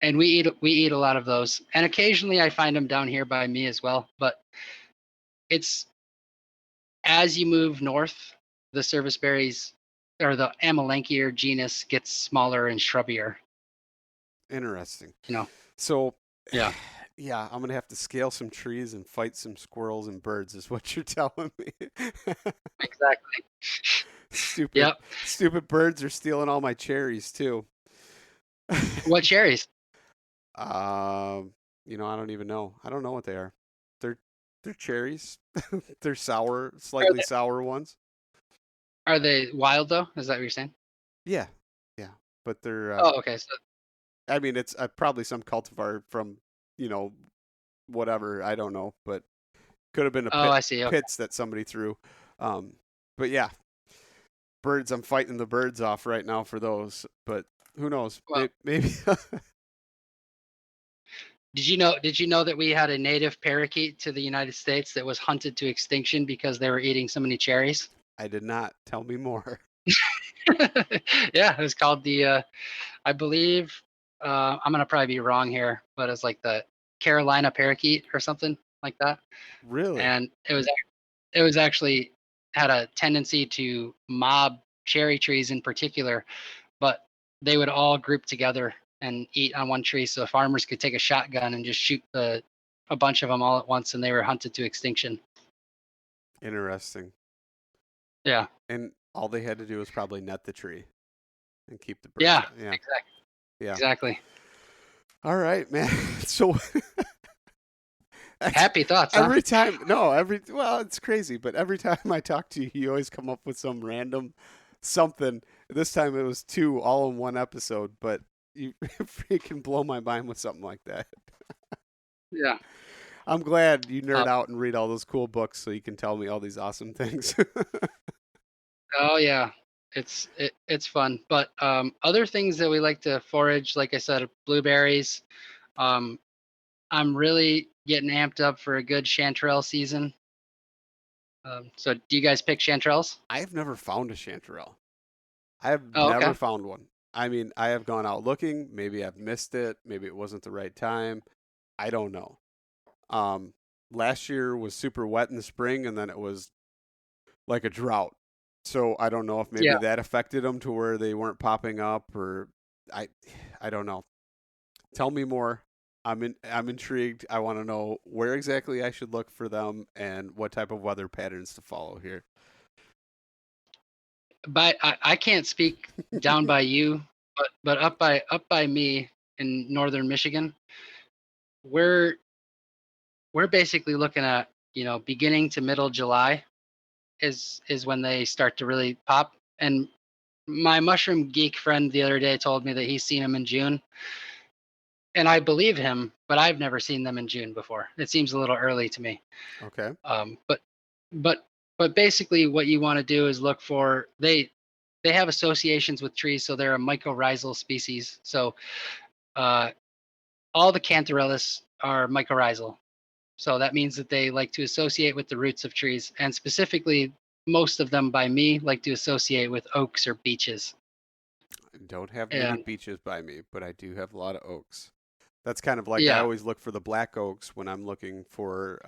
S2: And we eat a lot of those, and occasionally I find them down here by me as well. But it's as you move north, the serviceberries or the Amelanchier genus gets smaller and shrubbier.
S1: Interesting.
S2: You know,
S1: So,
S2: yeah,
S1: yeah, I'm gonna have to scale some trees and fight some squirrels and birds, is what you're telling me.
S2: exactly.
S1: Stupid,
S2: Yep.
S1: stupid birds are stealing all my cherries too.
S2: What cherries?
S1: Um, I don't even know. I don't know what they are. They're they're cherries. They're sour,
S2: Are
S1: slightly
S2: they
S1: sour ones.
S2: are they wild though? Is that what you're saying?
S1: Yeah, yeah. But they're.
S2: Oh, okay. So,
S1: I mean, it's probably some cultivar from you know whatever. I don't know, but could have been a
S2: oh, I see. Okay.
S1: pits that somebody threw. Um, but yeah, birds. I'm fighting the birds off right now for those. But who knows?
S2: Well,
S1: Maybe
S2: did you know that we had a native parakeet to the United States that was hunted to extinction because they were eating so many cherries?
S1: I did not. Tell me more.
S2: Yeah, it was called I believe, I'm gonna probably be wrong here, but it's like the Carolina parakeet or something like that.
S1: Really
S2: And it was actually had a tendency to mob cherry trees in particular, but they would all group together and eat on one tree, so farmers could take a shotgun and just shoot a bunch of them all at once, and they were hunted to extinction.
S1: interesting.
S2: Yeah,
S1: And all they had to do was probably net the tree and keep the birds
S2: yeah,
S1: out. Yeah,
S2: exactly,
S1: yeah.
S2: exactly.
S1: All right, man. So that's
S2: Happy thoughts, huh?
S1: every time. No, well, it's crazy, but every time I talk to you, you always come up with some random something. This time it was two all in one episode, but you freaking blow my mind with something like that.
S2: Yeah.
S1: I'm glad you nerd
S2: Uh,
S1: out and read all those cool books so you can tell me all these awesome things.
S2: oh yeah, it's fun. But other things that we like to forage, like I said, blueberries. Um, I'm really getting amped up for a good chanterelle season. So do you guys pick chanterelles?
S1: I have never found a chanterelle. I have
S2: Oh,
S1: never
S2: okay.
S1: found one. I mean, I have gone out looking. Maybe I've missed it. Maybe it wasn't the right time. I don't know. Um, Last year was super wet in the spring, and then it was like a drought. So I don't know if maybe
S2: Yeah.
S1: that affected them to where they weren't popping up, or I, I don't know. Tell me more. I'm intrigued. I want to know where exactly I should look for them and what type of weather patterns to follow here.
S2: But I can't speak down by you, but up by me in northern Michigan, we're we're basically looking at, beginning to middle July is when they start to really pop. And my mushroom geek friend the other day told me that he's seen them in June, and I believe him, but I've never seen them in June before. It seems a little early to me.
S1: Okay.
S2: But but but basically, what you want to do is look for they have associations with trees, so they're a mycorrhizal species. So uh, all the cantarellus are mycorrhizal. So that means that they like to associate with the roots of trees, and specifically, most of them by me like to associate with oaks or beeches.
S1: I don't have many
S2: And
S1: beeches by me, but I do have a lot of oaks. That's kind of like I
S2: yeah,
S1: always look for the black oaks when I'm looking for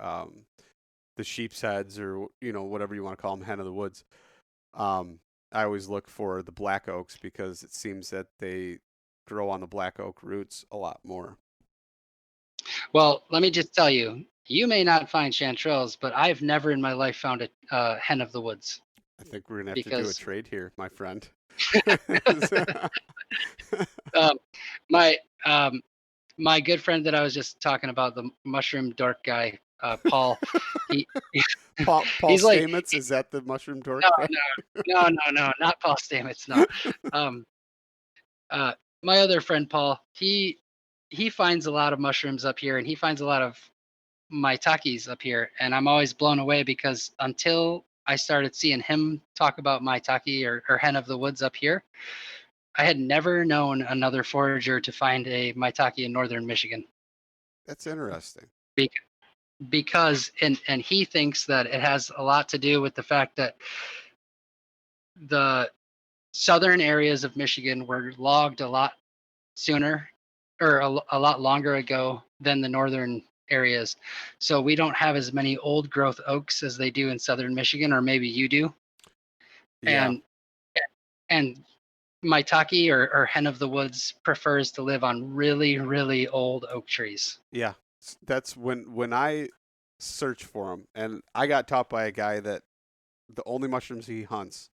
S1: the sheep's heads or whatever you want to call them, hen of the woods. I always look for the black oaks because it seems that they grow on the black oak roots a lot more.
S2: well, let me just tell you, you may not find chanterelles, but I've never in my life found a hen of the woods
S1: I think we're gonna have to do a
S2: because
S1: trade here, my friend.
S2: um, my um, my good friend that I was just talking about, the mushroom dork guy, Paul, he
S1: Paul
S2: he's like,
S1: Stamets, is that the mushroom dork
S2: no,
S1: friend?
S2: no, not Paul Stamets, no. Um, uh, my other friend Paul, he finds a lot of mushrooms up here, and he finds a lot of maitakes up here, and I'm always blown away because until I started seeing him talk about maitake or hen of the woods up here, I had never known another forager to find a maitake in northern Michigan.
S1: That's interesting.
S2: Be- Because and he thinks that it has a lot to do with the fact that the southern areas of Michigan were logged a lot sooner or a lot longer ago than the northern areas. So we don't have as many old growth oaks as they do in southern Michigan, or maybe you do.
S1: Yeah,
S2: And and maitake or hen of the woods prefers to live on really, really old oak trees.
S1: yeah. That's when I search for them, and I got taught by a guy that the only mushrooms he hunts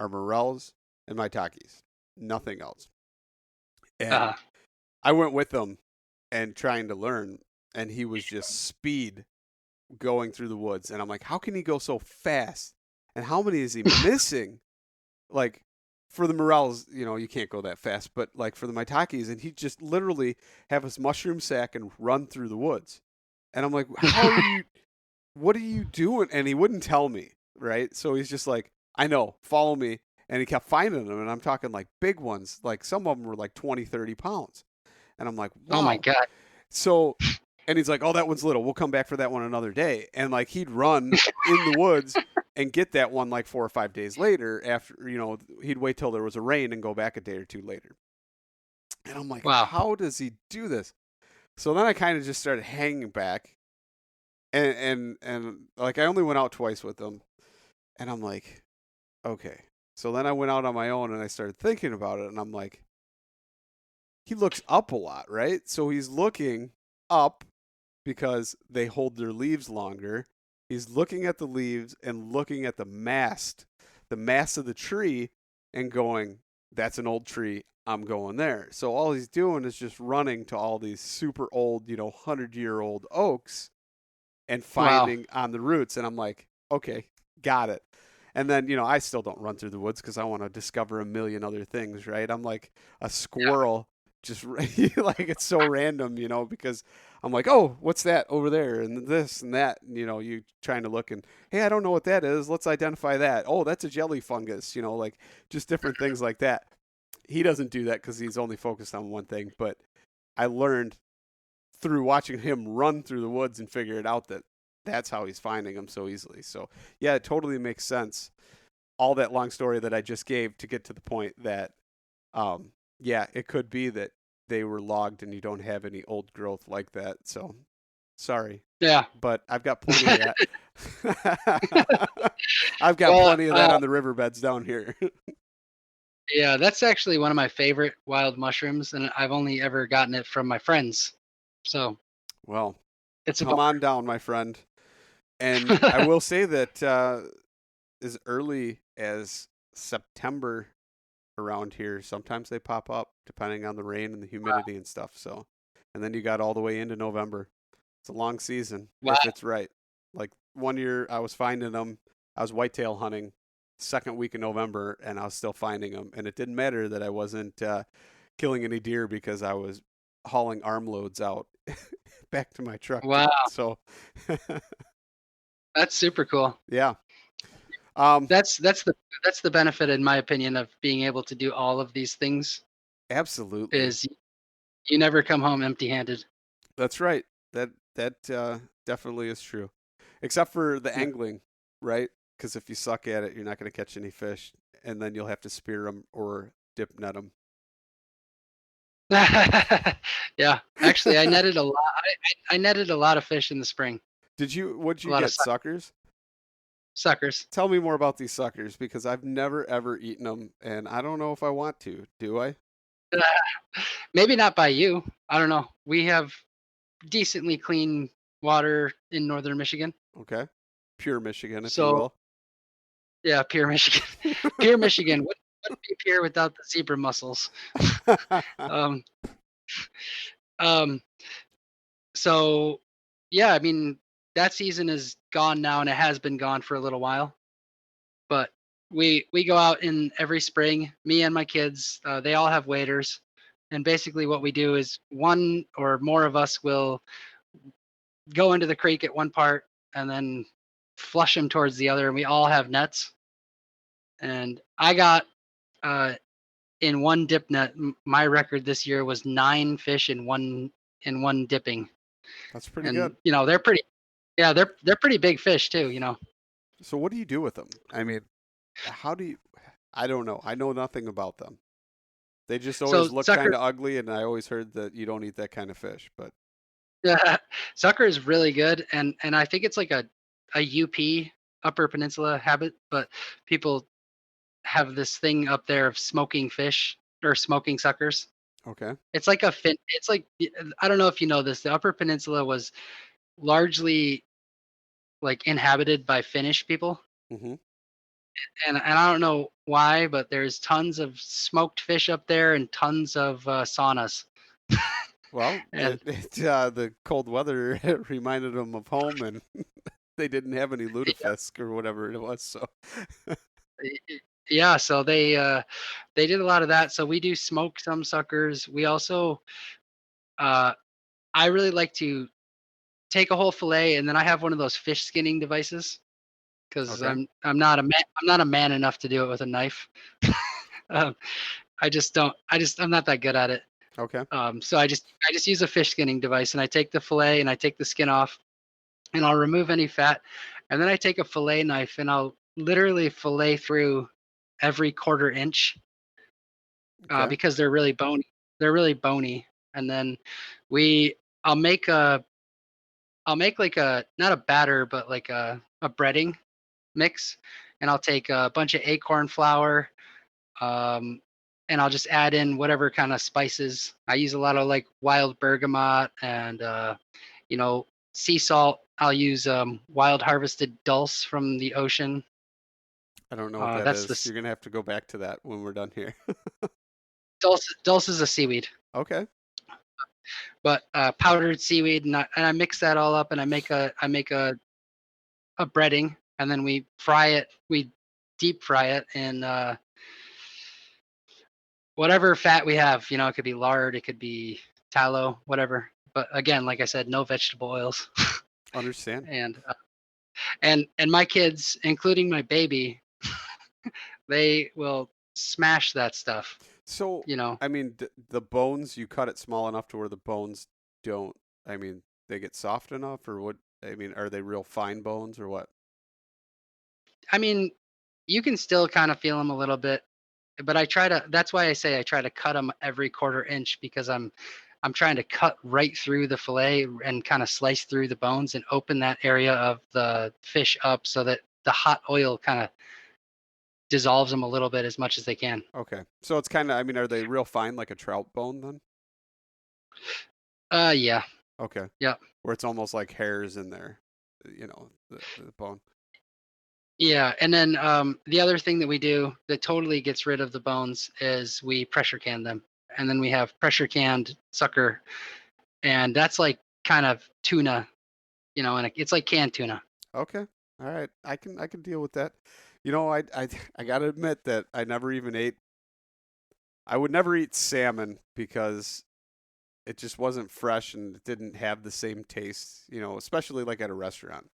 S1: are morels and maitakes, nothing else.
S2: Uh,
S1: And I went with him and trying to learn, and he was just speed going through the woods. And I'm like, how can he go so fast? And how many is he missing? Like, for the morels, you can't go that fast, but like for the maitakes, and he'd just literally have his mushroom sack and run through the woods. And I'm like, what are you doing? And he wouldn't tell me, right? So he's just like, I know, follow me. And he kept finding them. And I'm talking like big ones. Like some of them were like 20, 30 pounds. And I'm like,
S2: oh my
S1: wow.
S2: God.
S1: So, and he's like, oh, that one's little. We'll come back for that one another day. And like he'd run in the woods and get that one like 4 or 5 days later after, he'd wait till there was a rain and go back a day or two later. And I'm like,
S2: Wow.
S1: how does he do this? So then I kind of just started hanging back. And like I only went out twice with him. And I'm like, okay. So then I went out on my own and I started thinking about it. And I'm like, he looks up a lot, right? So he's looking up because they hold their leaves longer. He's looking at the leaves and looking at the mast of the tree, and going, that's an old tree. I'm going there. So all he's doing is just running to all these super old, 100-year-old oaks and
S2: Wow.
S1: finding on the roots. And I'm like, okay, got it. And then, I still don't run through the woods because I want to discover a million other things, right? I'm like a
S2: Yeah.
S1: squirrel, just like it's so random, because I'm like, oh, what's that over there? And this and that. And, you trying to look and, hey, I don't know what that is. Let's identify that. Oh, that's a jelly fungus, like just different things like that. He doesn't do that because he's only focused on one thing. But I learned through watching him run through the woods and figure it out that that's how he's finding them so easily. So, yeah, it totally makes sense. All that long story that I just gave to get to the point that, yeah, it could be that they were logged and you don't have any old growth like that. So, sorry.
S2: Yeah.
S1: But I've got plenty of that. I've got
S2: Well,
S1: plenty of that on the riverbeds down here.
S2: yeah, that's actually one of my favorite wild mushrooms, and I've only ever gotten it from my friends. So
S1: Well,
S2: it's a
S1: come on down, my friend. And I
S2: bummer.
S1: will say that as early as September around here, sometimes they pop up depending on the rain and the humidity and stuff. So, and then you got all the way into November. It's a long season
S2: Wow.
S1: if it's right. Like one year I was finding them. I was whitetail hunting second week in November and I was still finding them. And it didn't matter that I wasn't killing any deer because I was hauling armloads out back to my truck.
S2: Wow.
S1: So,
S2: That's super cool.
S1: yeah. Um,
S2: That's the benefit, in my opinion, of being able to do all of these things
S1: absolutely.
S2: is you never come home empty-handed.
S1: That's right. That definitely is true. Except for the
S2: Yeah.
S1: angling, right? Because if you suck at it, you're not going to catch any fish, and then you'll have to spear them or dip net them.
S2: Yeah. Actually, I netted a lot. I netted a lot of fish in the spring.
S1: What'd
S2: A
S1: you
S2: lot of
S1: get? Suckers?
S2: suckers.
S1: Tell me more about these suckers because I've never ever eaten them, and I don't know if I want to. Do I?
S2: Maybe not by you. I don't know. We have decently clean water in northern Michigan.
S1: Okay. Pure Michigan, if you
S2: So
S1: will.
S2: yeah, pure Michigan. Pure Michigan wouldn't be pure without the zebra mussels. Um, um, so yeah, I mean that season is gone now, and it has been gone for a little while. But we go out in every spring. Me and my kids, they all have waders, and basically what we do is one or more of us will go into the creek at one part and then flush them towards the other, and we all have nets. And I got uh, in one dip net. My record this year was 9 fish in one dipping,
S1: That's pretty
S2: and
S1: good.
S2: they're pretty. Yeah, they're pretty big fish too.
S1: So what do you do with them? I mean, how do you? I don't know. I know nothing about them. They just
S2: So
S1: always look
S2: sucker,
S1: kind of ugly, and I always heard that you don't eat that kind of fish. But
S2: yeah, sucker is really good, and I think it's like a UP Upper Peninsula habit, but people have this thing up there of smoking fish or smoking suckers.
S1: okay,
S2: It's like it's like, I don't know if you know this. The Upper Peninsula was largely like inhabited by Finnish people.
S1: hmm
S2: and I don't know why, but there's tons of smoked fish up there and tons of saunas.
S1: Well,
S2: And
S1: the cold weather reminded them of home, and they didn't have any
S2: yeah,
S1: lutefisk or whatever it was. So,
S2: yeah, so they did a lot of that. So we do smoke some suckers. We also uh, I really like to take a whole fillet, and then I have one of those fish skinning devices because
S1: okay,
S2: I'm not a man. I'm not a man enough to do it with a knife. um, I just don't. I'm not that good at it.
S1: okay,
S2: So I just use a fish skinning device, and I take the fillet and I take the skin off, and I'll remove any fat, and then I take a fillet knife and I'll literally fillet through every quarter inch
S1: okay.
S2: because they're really bony. They're really bony, and then we I'll make a I'll make like a not a batter but like a breading mix, and I'll take a bunch of acorn flour, um, and I'll just add in whatever kind of spices. I use a lot of like wild bergamot and you know, sea salt. I'll use wild harvested dulse from the ocean.
S1: I don't know what that
S2: That's
S1: is. You're gonna have to go back to that when we're done here.
S2: dulse is a seaweed,
S1: Okay,
S2: but powdered seaweed, and I mix that all up, and I make a breading, and then we fry it. We deep fry it in whatever fat we have. You know, it could be lard, it could be tallow, whatever. But again, like I said, no vegetable oils.
S1: understand.
S2: and and my kids, including my baby, they will smash that stuff.
S1: So,
S2: You know,
S1: I mean, the bones, you cut it small enough to where the bones don't, I mean, they get soft enough, or what? I mean, are they real fine bones or what?
S2: I mean, you can still kind of feel them a little bit, but I try to. That's why I say I try to cut them every quarter inch because I'm trying to cut right through the fillet and kind of slice through the bones and open that area of the fish up so that the hot oil kind of dissolves them a little bit as much as they can.
S1: Okay. So it's kind of, I mean, are they real fine like a trout bone then?
S2: Yeah,
S1: Okay.
S2: yeah,
S1: Where it's almost like hairs in there, the bone.
S2: yeah. And then the other thing that we do that totally gets rid of the bones is we pressure can them, and then we have pressure canned sucker, and that's like kind of tuna, you know, and it's like canned tuna.
S1: Okay. All right. I can deal with that. You know, I got to admit that I would never eat salmon because it just wasn't fresh and it didn't have the same taste, especially like at a restaurant.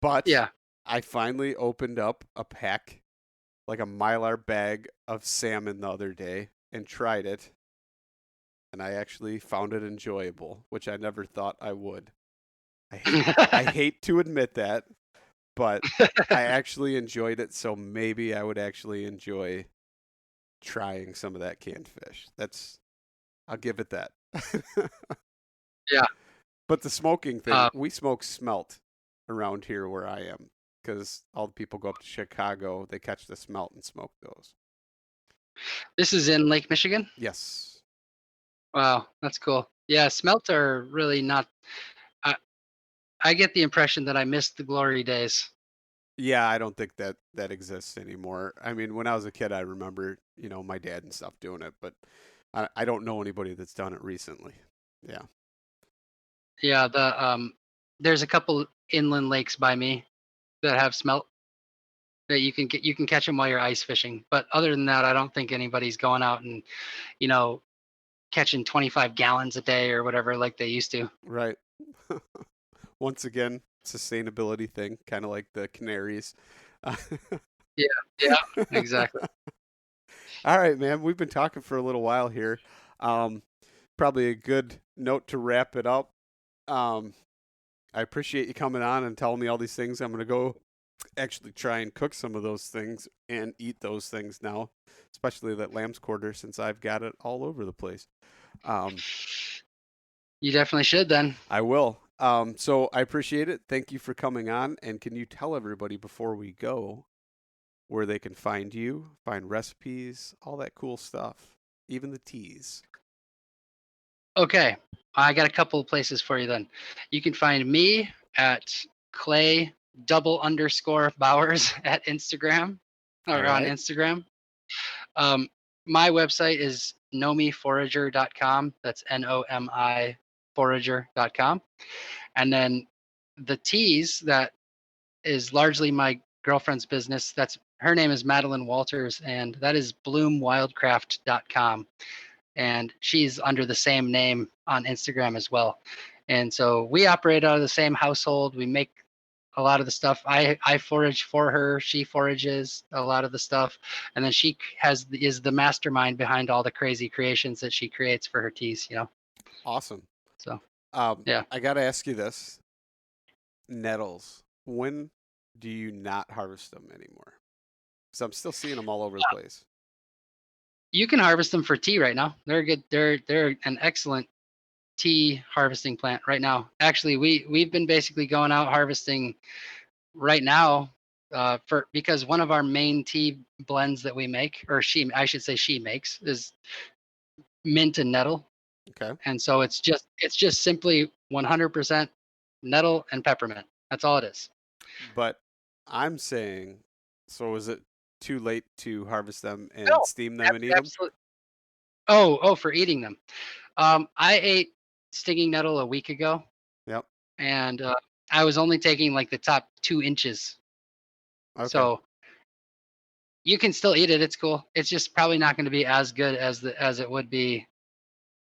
S1: But
S2: Yeah.
S1: I finally opened up a pack, like a Mylar bag of salmon the other day and tried it, and I actually found it enjoyable, which I never thought I would. I hate to admit that, but I actually enjoyed it, so maybe I would actually enjoy trying some of that canned fish. I'll give it that.
S2: Yeah.
S1: But the smoking thing,
S2: Uh,
S1: we smoke smelt around here where I am because all the people go up to Chicago, they catch the smelt and smoke those.
S2: this is in Lake Michigan.
S1: Yes.
S2: Wow, that's cool. Yeah, smelt are really not. I, I get the impression that I missed the glory days.
S1: Yeah, I don't think that exists anymore. I mean, when I was a kid, I remember, my dad and stuff doing it, but I don't know anybody that's done it recently. Yeah.
S2: Yeah, there's a couple inland lakes by me that have smelt that you can catch them while you're ice fishing. But other than that, I don't think anybody's going out and you know catching 25 gallons a day or whatever like they used to.
S1: Right. Once again, sustainability thing, kind of like the Canaries.
S2: Yeah, yeah, exactly.
S1: All right, man. We've been talking for a little while here. Um, Probably a good note to wrap it up. Um, I appreciate you coming on and telling me all these things. I'm going to go actually try and cook some of those things and eat those things now, especially that lamb's quarter since I've got it all over the place. Um,
S2: You definitely should then.
S1: I will. So I appreciate it. Thank you for coming on. And can you tell everybody before we go where they can find you, find recipes, all that cool stuff, even the teas?
S2: Okay, I got a couple of places for you then. You can find me at Clay double underscore Bowers at Instagram. or
S1: All
S2: on
S1: right.
S2: Instagram. My website is NoMiForager.com. That's NOMI Forager.com. And then the teas that is largely my girlfriend's business. Her name is Madeline Walters, and that is bloomwildcraft.com. And she's under the same name on Instagram as well. And so we operate out of the same household. We make a lot of the stuff. I forage for her. She forages a lot of the stuff, and then she is the mastermind behind all the crazy creations that she creates for her teas.
S1: Awesome.
S2: So yeah.
S1: I got to ask you this. Nettles. When do you not harvest them anymore? Because I'm still seeing them all over the place.
S2: You can harvest them for tea right now. They're good. They're an excellent tea harvesting plant right now. Actually, we've been basically going out harvesting right now because one of our main tea blends that we make, or I should say she makes, is mint and nettle.
S1: Okay.
S2: And so it's just simply 100% nettle and peppermint. That's all it is.
S1: But I'm saying, so is it too late to harvest them and
S2: No,
S1: steam them and eat them?
S2: absolutely. Oh, for eating them. I ate stinging nettle a week ago.
S1: Yep.
S2: And I was only taking like the top 2 inches.
S1: Okay.
S2: So you can still eat it. It's cool. It's just probably not going to be as good as it would be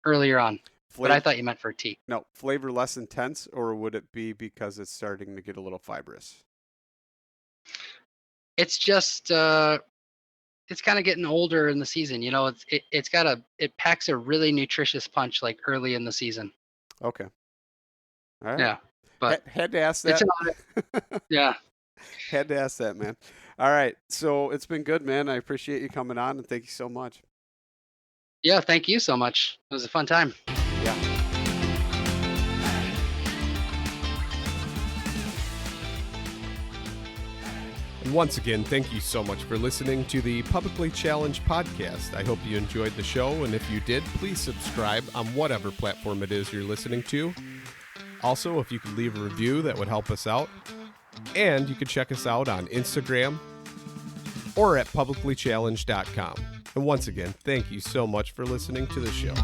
S2: earlier on. But I thought you meant for tea.
S1: No, flavor less intense, or would it be because it's starting to get a little fibrous?
S2: It's just it's kind of getting older in the season. It packs a really nutritious punch like early in the season.
S1: Okay. All right.
S2: Yeah, but
S1: had to ask that.
S2: Yeah.
S1: Had to ask that, man. All right. So it's been good, man. I appreciate you coming on, and thank you so much.
S2: Yeah, thank you so much. It was a fun time.
S1: Yeah. And once again, thank you so much for listening to the Publicly Challenged podcast. I hope you enjoyed the show, and if you did, please subscribe on whatever platform it is you're listening to. Also, if you could leave a review, that would help us out. And you can check us out on Instagram or at publiclychallenged.com. And once again, thank you so much for listening to the show.